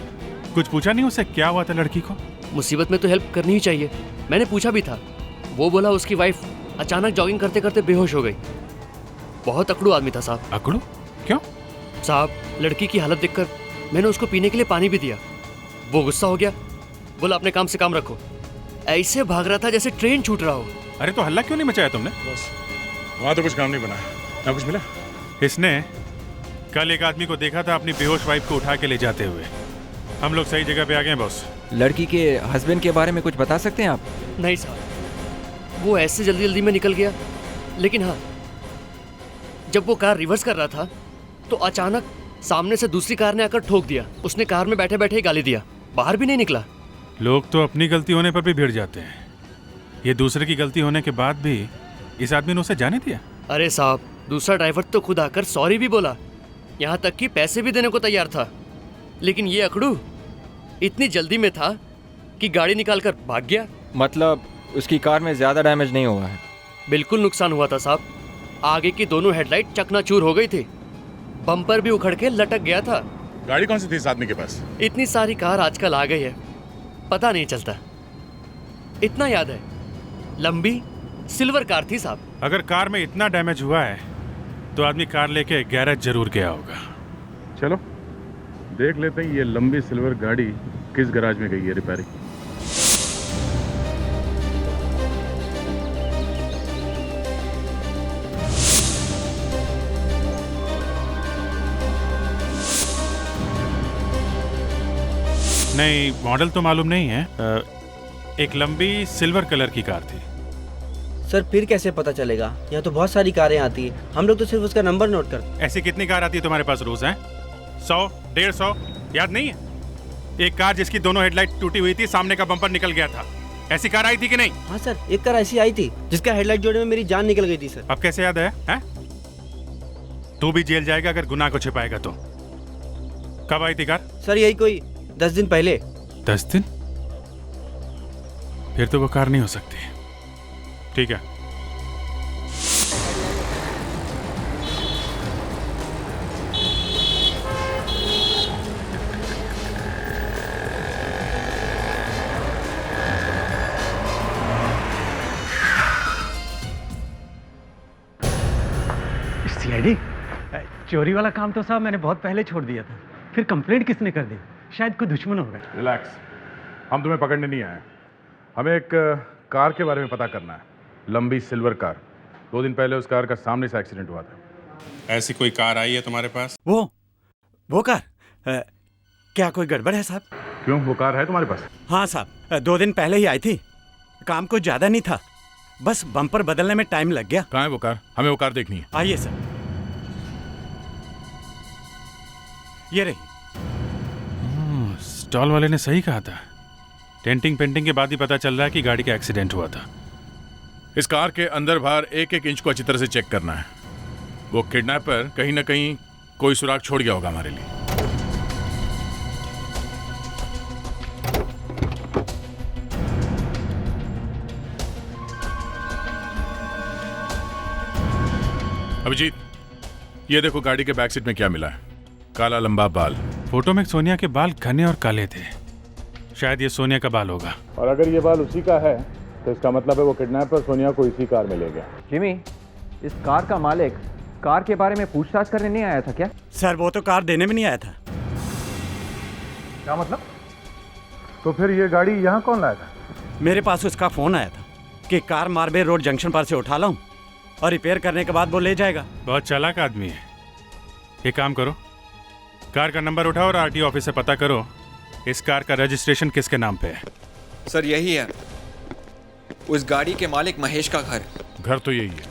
कुछ पूछा नहीं उससे क्या हुआ था लड़की को? मुसीबत में तो हेल्प करनी ही चाहिए। मैंने पूछा भी था, वो बोला उसकी वाइफ अचानक जॉगिंग करते करते बेहोश हो गई। बहुत अकड़ू आदमी था साहब। अकड़ू? क्यों? साहब, लड़की की हालत देखकर मैंने उसको पीने के लिए पानी भी दिया। वो गुस्सा हो गया, बोला अपने काम से काम रखो। ऐसे भाग रहा था जैसे ट्रेन छूट रहा हो। अरे तो हल्ला क्यों नहीं मचाया तुमने? वहां तो कुछ काम नहीं बना ना, कुछ मिला? इसने कल एक आदमी को देखा था अपनी बेहोश वाइफ को उठा के ले जाते हुए। हम लोग सही जगह पे आ गए बॉस। लड़की के हस्बैंड के बारे में कुछ बता सकते हैं आप? नहीं साहब, वो ऐसे जल्दी जल्दी में निकल गया। लेकिन हाँ, जब वो कार रिवर्स कर रहा था तो अचानक सामने से दूसरी कार ने आकर ठोक दिया। उसने कार में बैठे बैठे ही गाली दिया, बाहर भी नहीं निकला। लोग तो अपनी गलती होने पर भी भिड़ जाते हैं, ये दूसरे की गलती होने के बाद भी इस आदमी ने उसे जाने दिया। अरे साहब, दूसरा ड्राइवर तो खुद आकर सॉरी भी बोला, यहाँ तक कि पैसे भी देने को तैयार था। लेकिन ये अकड़ू इतनी जल्दी में था कि गाड़ी निकालकर भाग गया। मतलब उसकी कार में ज्यादा डैमेज नहीं हुआ है? बिल्कुल नुकसान हुआ था साहब। आगे की दोनों हेडलाइट चकनाचूर हो गई थी, बम्पर भी उखड़ के लटक गया था। गाड़ी कौन सी थी इस आदमी के पास? इतनी सारी कार आजकल आ गई है, पता नहीं चलता। इतना याद है, लंबी सिल्वर कार थी साहब। अगर कार में इतना डैमेज हुआ है तो आदमी कार लेके गैरेज जरूर गया होगा। चलो देख लेते हैं ये लंबी सिल्वर गाड़ी किस गैराज में गई है रिपेयरिंग। नहीं, मॉडल तो मालूम नहीं है। एक लंबी सिल्वर कलर की कार थी। सर फिर कैसे पता चलेगा? यहाँ तो बहुत सारी कारें आती है, हम लोग तो सिर्फ उसका नंबर नोट करते। ऐसी कितनी कार आती है तुम्हारे पास रोज? हैं 100, 150? याद नहीं है? एक कार जिसकी दोनों हेडलाइट टूटी हुई थी, सामने का बम्पर निकल गया था, ऐसी कार आई थी कि नहीं? हाँ सर, एक कार ऐसी आई थी जिसका हेडलाइट जोड़ने में मेरी जान निकल गई थी सर। अब कैसे याद है? तू भी जेल जाएगा अगर गुनाह को छिपाएगा तो। कब आई थी कार? सर यही कोई 10 दिन पहले। 10 दिन? फिर तो वो कार नहीं हो सकती। ठीक है, सीआईडी, चोरी वाला काम तो साहब मैंने बहुत पहले छोड़ दिया था। फिर कंप्लेंट किसने कर दी? शायद कोई दुश्मन होगा। रिलैक्स, हम तुम्हें पकड़ने नहीं आए। हमें एक कार के बारे में पता करना है। लंबी सिल्वर कार। 2 दिन पहले उस कार का सामने से एक्सीडेंट हुआ था। ऐसी कोई कार आई है तुम्हारे पास? वो कार क्या कोई गड़बड़ है साहब? क्यों, वो कार है तुम्हारे पास? हाँ साहब, 2 दिन पहले ही आई थी। काम कुछ ज्यादा नहीं था, बस बम्पर बदलने में टाइम लग गया। कहाँ है वो कार? हमें वो कार देखनी है। आइए सर, ये रही। स्टॉल वाले ने सही कहा था। डेंटिंग पेंटिंग के बाद ही पता चल रहा है कि गाड़ी का एक्सीडेंट हुआ था। इस कार के अंदर बाहर एक एक इंच को अच्छी तरह से चेक करना है। वो किडनैपर कहीं ना कहीं कोई सुराग छोड़ गया होगा हमारे लिए। अभिजीत, ये देखो गाड़ी के बैक सीट में क्या मिला है। काला लंबा बाल। फोटो में सोनिया के बाल घने और काले थे, शायद ये सोनिया का बाल होगा। और अगर ये बाल उसी का है तो इसका मतलब है वो किडनैपर सोनिया को इसी कार में ले गया। जिमी, इस कार का मालिक कार के बारे में पूछताछ करने नहीं आया था क्या? सर वो तो कार देने में नहीं आया था। क्या मतलब? तो फिर ये गाड़ी यहाँ कौन लाया था? मेरे पास उसका फोन आया था कि कार मार्बे रोड जंक्शन पर से उठा लाऊं और रिपेयर करने के बाद वो ले जाएगा। बहुत चालाक आदमी है। एक काम करो, कार का नंबर उठाओ और आरटीओ ऑफिस से पता करो इस कार का रजिस्ट्रेशन किसके नाम पे है। सर यही है, उस गाड़ी के मालिक महेश का घर। घर तो यही है।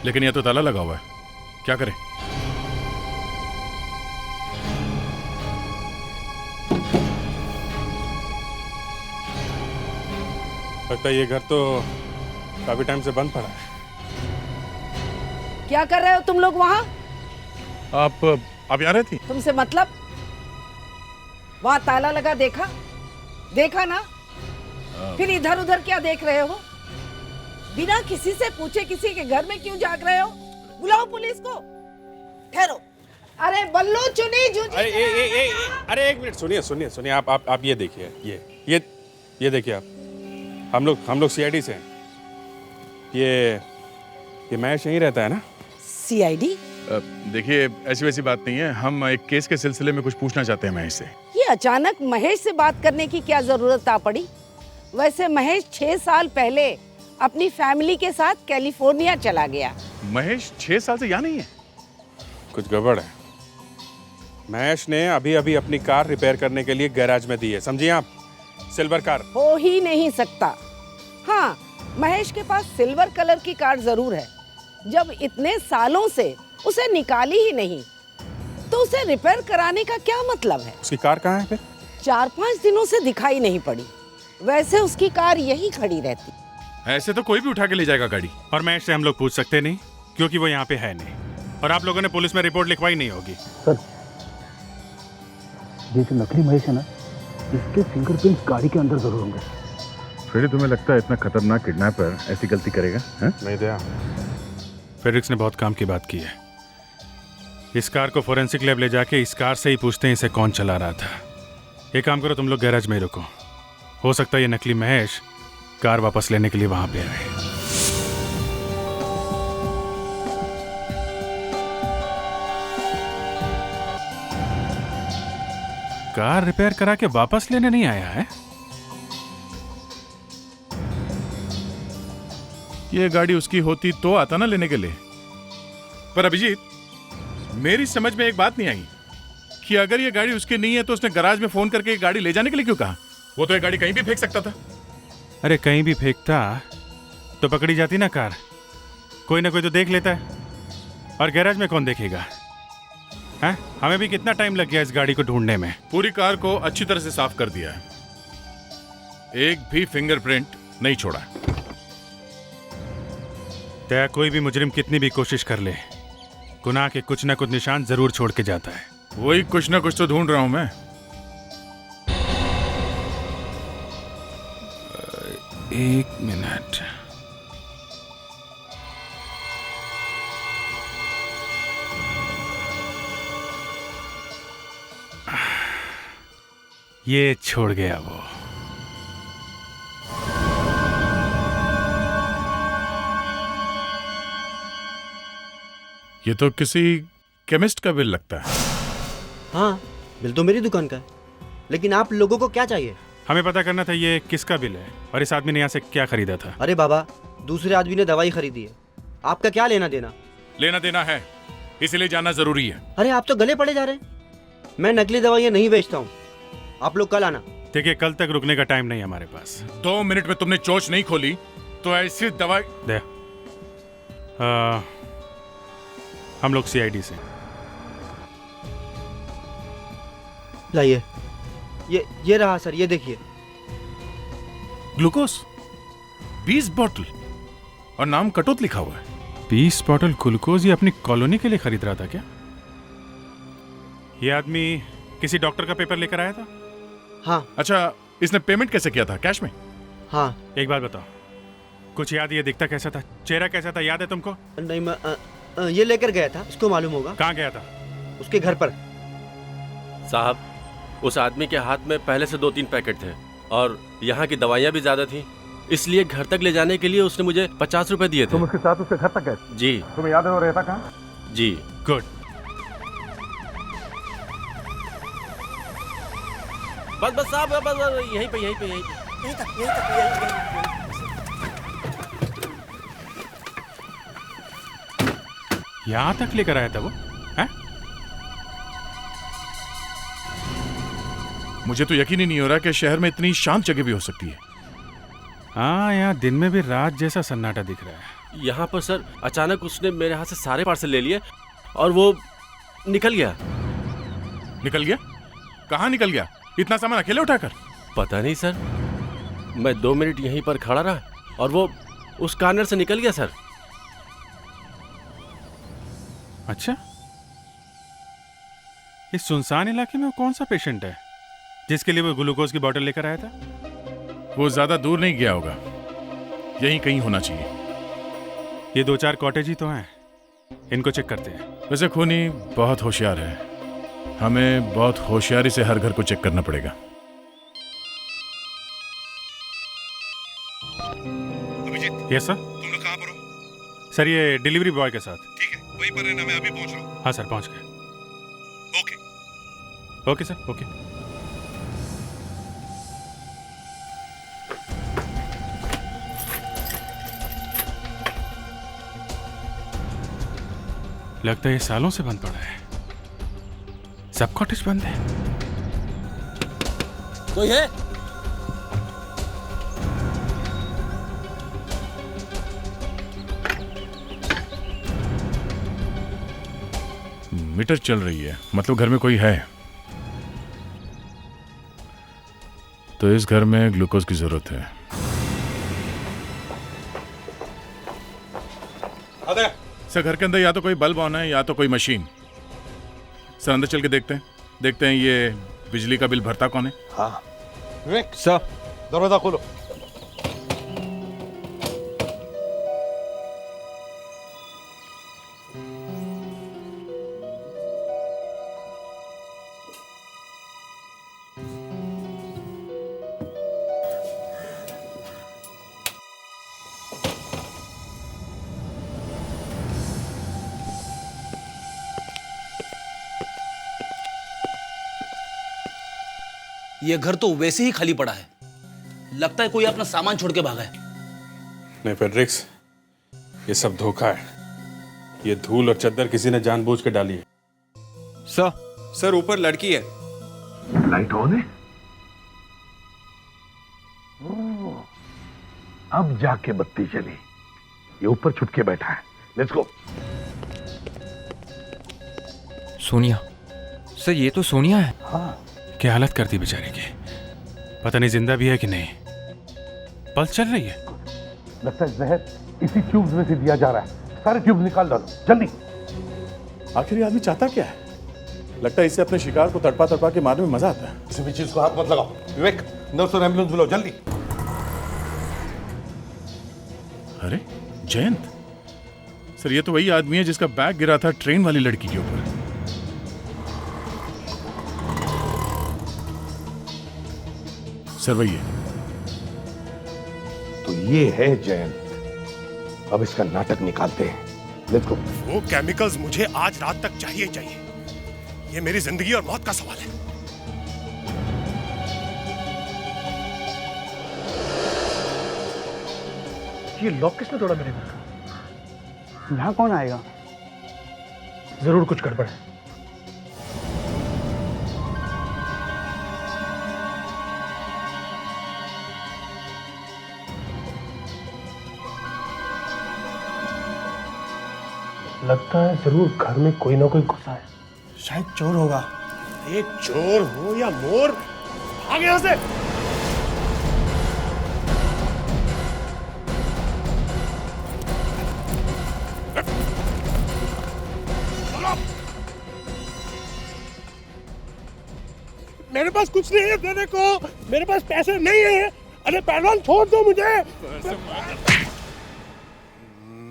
लेकिन यह तो ताला लगा हुआ है, क्या करें? लगता है ये घर तो काफी टाइम से बंद पड़ा है। क्या कर रहे हो तुम लोग वहाँ? आप यहाँ रहती? तुमसे मतलब? वहाँ ताला लगा देखा? देखा ना? फिर इधर उधर क्या देख रहे हो? बिना किसी से पूछे किसी के घर में क्यों जाग रहे हो? बुलाओ पुलिस को। ठहरो। अरे बल्लू चुनी जूझी। अरे एक मिनट, सुनिए सुनिए सुनिए। आप ये देखिए, ये देखिए आप। हम लोग सीआईडी से हैं। ये महेश यहीं रहता है ना? सीआईडी? देखिए, ऐसी वैसी बात नहीं है। हम एक केस के सिलसिले में कुछ पूछना चाहते हैं महेश से। ये अचानक महेश से बात करने की क्या जरूरत आ पड़ी? वैसे महेश 6 साल पहले अपनी फैमिली के साथ कैलिफोर्निया चला गया। महेश 6 साल से यहाँ नहीं है? कुछ गड़बड़ है। महेश ने अभी अभी अपनी कार रिपेयर करने के लिए गैराज में दी है, समझिए आप? Silver car. हो ही नहीं सकता। हाँ, महेश के पास सिल्वर कलर की कार जरूर है। जब इतने सालों से उसे निकाली ही नहीं, तो उसे रिपेयर कराने का क्या मतलब है? उसकी कार कहाँ है फिर? 4-5 दिनों से दिखाई नहीं पड़ी। वैसे उसकी कार यहीं खड़ी रहती। ऐसे तो कोई भी उठा के ले जाएगा गाड़ी। और महेश से हम लोग पूछ सकते नहीं, क्योंकि वो यहाँ पे है नहीं। और आप लोगों ने पुलिस में रिपोर्ट लिखवाई नहीं होगी। सर, ये जो नकली महेश है ना, इसके फिंगरप्रिंट्स गाड़ी के अंदर जरूर होंगे। फिर तुम्हें लगता है इतना खतरनाक किडनैपर ऐसी गलती करेगा? नहीं दया, फेडिक्स ने बहुत काम की बात की है। इस कार को फोरेंसिक लैब ले जाके इस कार से ही पूछते हैं इसे कौन चला रहा था। एक काम करो, तुम लोग गैराज में ही रुको। हो सकता है ये नकली महेश कार वापस लेने के लिए वहां पे आए। कार रिपेयर करा के वापस लेने नहीं आया है? ये गाड़ी उसकी होती तो आता ना लेने के लिए। पर अभिजीत, मेरी समझ में एक बात नहीं आई कि अगर ये गाड़ी उसकी नहीं है तो उसने गैराज में फोन करके ये गाड़ी ले जाने के लिए क्यों कहा? वो तो ये गाड़ी कहीं भी फेंक सकता था। अरे कहीं भी फेंकता तो पकड़ी जाती ना कार। कोई ना कोई तो देख लेता है। और गैराज में कौन देखेगा? हैं? हमें भी कितना टाइम लग गया इस गाड़ी को ढूंढने में। पूरी कार को अच्छी तरह से साफ कर दिया है, एक भी फिंगरप्रिंट नहीं छोड़ा। तया कोई भी मुजरिम कितनी भी कोशिश कर ले, गुनाह के कुछ ना कुछ निशान जरूर छोड़ के जाता है। वही कुछ ना कुछ तो ढूंढ रहा हूं मैं। एक मिनट। ये छोड़ गया वो। ये तो किसी केमिस्ट का बिल लगता है। हाँ, बिल तो मेरी दुकान का है, लेकिन आप लोगों को क्या चाहिए? हमें पता करना था ये किसका बिल है और इस आदमी ने यहाँ से क्या खरीदा था। अरे बाबा, दूसरे आदमी ने दवाई खरीदी है, आपका क्या लेना देना? लेना देना है, इसीलिए जानना जरूरी है। अरे आप तो गले पड़े जा रहे हैं। मैं नकली दवाइयाँ नहीं बेचता हूँ, आप लोग कल आना। देखिए, कल तक रुकने का टाइम नहीं है हमारे पास। 2 मिनट में तुमने चोच नहीं खोली तो ऐसी दवाई दे। हम लोग सीआईडी से। लाइए, ये रहा सर, ये देखिए। ग्लूकोज 20 बॉटल और नाम कटोत लिखा हुआ है। 20 बॉटल ग्लूकोज ये अपनी कॉलोनी के लिए खरीद रहा था क्या? ये आदमी किसी डॉक्टर का पेपर लेकर आया था? हाँ। अच्छा, इसने पेमेंट कैसे किया था? कैश में? हाँ। एक बात बताओ, कुछ याद? ये दिखता कैसा था? चेहरा कैसा था? याद है तुमको? नहीं, मैं ये लेकर गया था, इसको मालूम होगा। कहाँ गया था? उसके घर पर। साहब, उस आदमी के हाथ में पहले से 2-3 पैकेट थे और यहाँ की दवाइयाँ भी ज्यादा थी, इसलिए घर तक ले जाने के लिए उसने मुझे 50 रुपए दिए थे। तुम उसके साथ उसके घर तक गए? जी। तुम्हें याद है वो रहता कहाँ? जी। गुड। बस साहब, बस यहीं पे। यहीं तक। यहाँ तक लेकर आया था वो? हैं? मुझे तो यकीन ही नहीं हो रहा कि शहर में इतनी शांत जगह भी हो सकती है। हाँ, यहाँ दिन में भी रात जैसा सन्नाटा दिख रहा है। यहाँ पर सर अचानक उसने मेरे हाथ से सारे पार्सल ले लिए और वो निकल गया। निकल गया? कहाँ निकल गया? इतना सामान अकेले उठाकर? पता नहीं सर, मैं 2 मिनट यहीं पर खड़ा रहा और वो उस कॉर्नर से निकल गया सर। अच्छा, इस सुनसान इलाके में वो कौन सा पेशेंट है जिसके लिए वो ग्लूकोज की बोतल लेकर आया था? वो ज्यादा दूर नहीं गया होगा, यहीं कहीं होना चाहिए। ये 2-4 कॉटेज ही तो हैं, इनको चेक करते हैं। वैसे खूनी बहुत होशियार है, हमें बहुत होशियारी से हर घर को चेक करना पड़ेगा। Yes sir. तुम लोग कहाँ पर हो? सर ये डिलीवरी बॉय के साथ। ठीक है, वहीं पर रहना, मैं अभी पहुंच रहा हूँ। हाँ सर, पहुंच गए। ओके। Okay sir, okay. लगता है ये सालों से बंद पड़ा है। सब कॉटेज बंद है। कोई है? मीटर चल रही है, मतलब घर में कोई है। तो इस घर में ग्लूकोज की जरूरत है। सर घर के अंदर या तो कोई बल्ब ऑन है या तो कोई मशीन। सर अंदर चल के देखते हैं ये बिजली का बिल भरता कौन है। हाँ विवेक सर, दरवाजा खोलो। ये घर तो वैसे ही खाली पड़ा है, लगता है कोई अपना सामान छोड़ के भागा है। नहीं फेड्रिक्स, ये सब धोखा है। ये धूल और चद्दर किसी ने जानबूझ के डाली है। सर ऊपर लड़की है। लाइट ऑन है। अब जाके बत्ती चली। ये ऊपर छुटके बैठा है। Let's go. सोनिया। सर ये तो सोनिया है। हाँ। क्या हालत करती बेचारे की। पता नहीं जिंदा भी है कि नहीं। पल्स चल रही है। लगता है जहर इसी ट्यूब्स में से दिया जा रहा है। सारे ट्यूब्स निकाल डालो जल्दी। आखिर ये आदमी चाहता क्या है? लगता है इसे अपने शिकार को तड़पा तड़पा के मारने में मजा आता है। किसी भी चीज को हाथ मत लगाओ। विवेक, नर्स और एम्बुलेंस बुलाओ जल्दी। अरे जयंत, सर ये तो वही आदमी है जिसका बैग गिरा था ट्रेन वाली लड़की के ऊपर। सर वही है। तो ये है जयंत। अब इसका नाटक निकालते हैं। Let's go. वो केमिकल्स मुझे आज रात तक चाहिए चाहिए। ये मेरी जिंदगी और मौत का सवाल है। ये लॉक किसने तोड़ा मेरे घर का? यहाँ कौन आएगा? जरूर कुछ गड़बड़ है। लगता है जरूर घर में कोई ना कोई घुसा है। शायद चोर होगा। एक चोर हो या मोर, भाग यहां से। मेरे पास कुछ नहीं है देने को। मेरे पास पैसे नहीं है। अरे पहलवान छोड़ दो मुझे।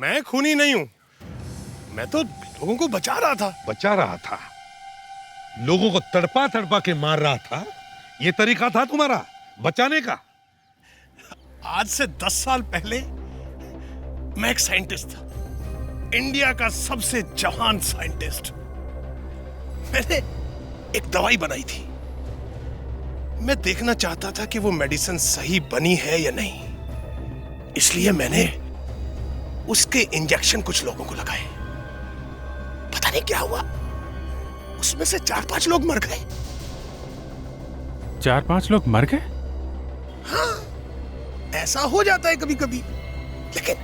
मैं खूनी नहीं हूं। मैं तो लोगों को बचा रहा था। लोगों को तड़पा तड़पा के मार रहा था। ये तरीका था तुम्हारा बचाने का? आज से 10 साल पहले मैं एक साइंटिस्ट था, इंडिया का सबसे जवान साइंटिस्ट। मैंने एक दवाई बनाई थी। मैं देखना चाहता था कि वो मेडिसिन सही बनी है या नहीं। इसलिए मैंने उसके इंजेक्शन कुछ लोगों को लगाए। पता नहीं क्या हुआ, उसमें से 4-5 लोग मर गए। 4-5 लोग मर गए? हाँ, ऐसा हो जाता है कभी कभी। लेकिन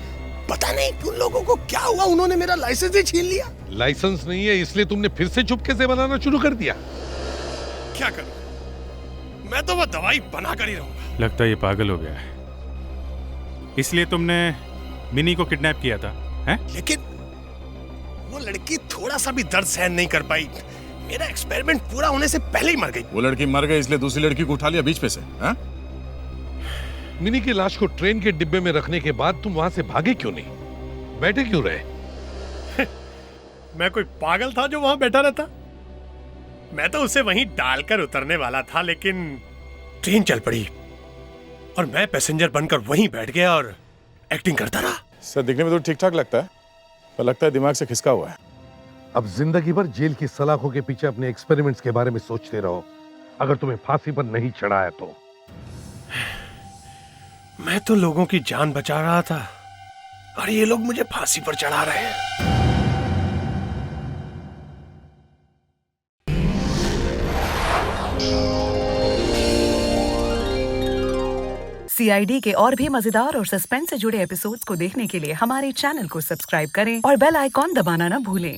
पता नहीं उन लोगों को क्या हुआ, उन्होंने मेरा लाइसेंस ही छीन लिया। लाइसेंस नहीं है इसलिए तुमने फिर से चुपके से बनाना शुरू कर दिया? क्या करूं, मैं तो वो दवाई बनाकर ही रहूंगा। लगता है ये पागल हो गया है। इसलिए तुमने मिनी को किडनैप किया था, हैं? लेकिन वो लड़की थोड़ा सा भी दर्द सहन नहीं कर पाई। मेरा एक्सपेरिमेंट पूरा होने से पहले ही मर गई। वो लड़की मर गई इसलिए दूसरी लड़की को उठा लिया बीच पे से, हैं? मिनी की लाश को ट्रेन के डिब्बे में रखने के बाद तुम वहां से भागे क्यों नहीं? बैठे क्यों रहे? मैं कोई पागल था जो वहां बैठा रहता? मैं तो उसे वहीं डालकर उतरने वाला था, लेकिन ट्रेन चल पड़ी और मैं पैसेंजर बनकर वहीं बैठ गया और एक्टिंग करता रहा। सर दिखने में तो ठीक ठाक लगता है, पर लगता है दिमाग से खिसका हुआ है। अब जिंदगी भर जेल की सलाखों के पीछे अपने एक्सपेरिमेंट्स के बारे में सोचते रहो, अगर तुम्हें फांसी पर नहीं चढ़ाया तो। मैं तो लोगों की जान बचा रहा था और ये लोग मुझे फांसी पर चढ़ा रहे हैं। CID के और भी मजेदार और सस्पेंस से जुड़े एपिसोड्स को देखने के लिए हमारे चैनल को सब्सक्राइब करें और बेल आइकॉन दबाना ना भूलें।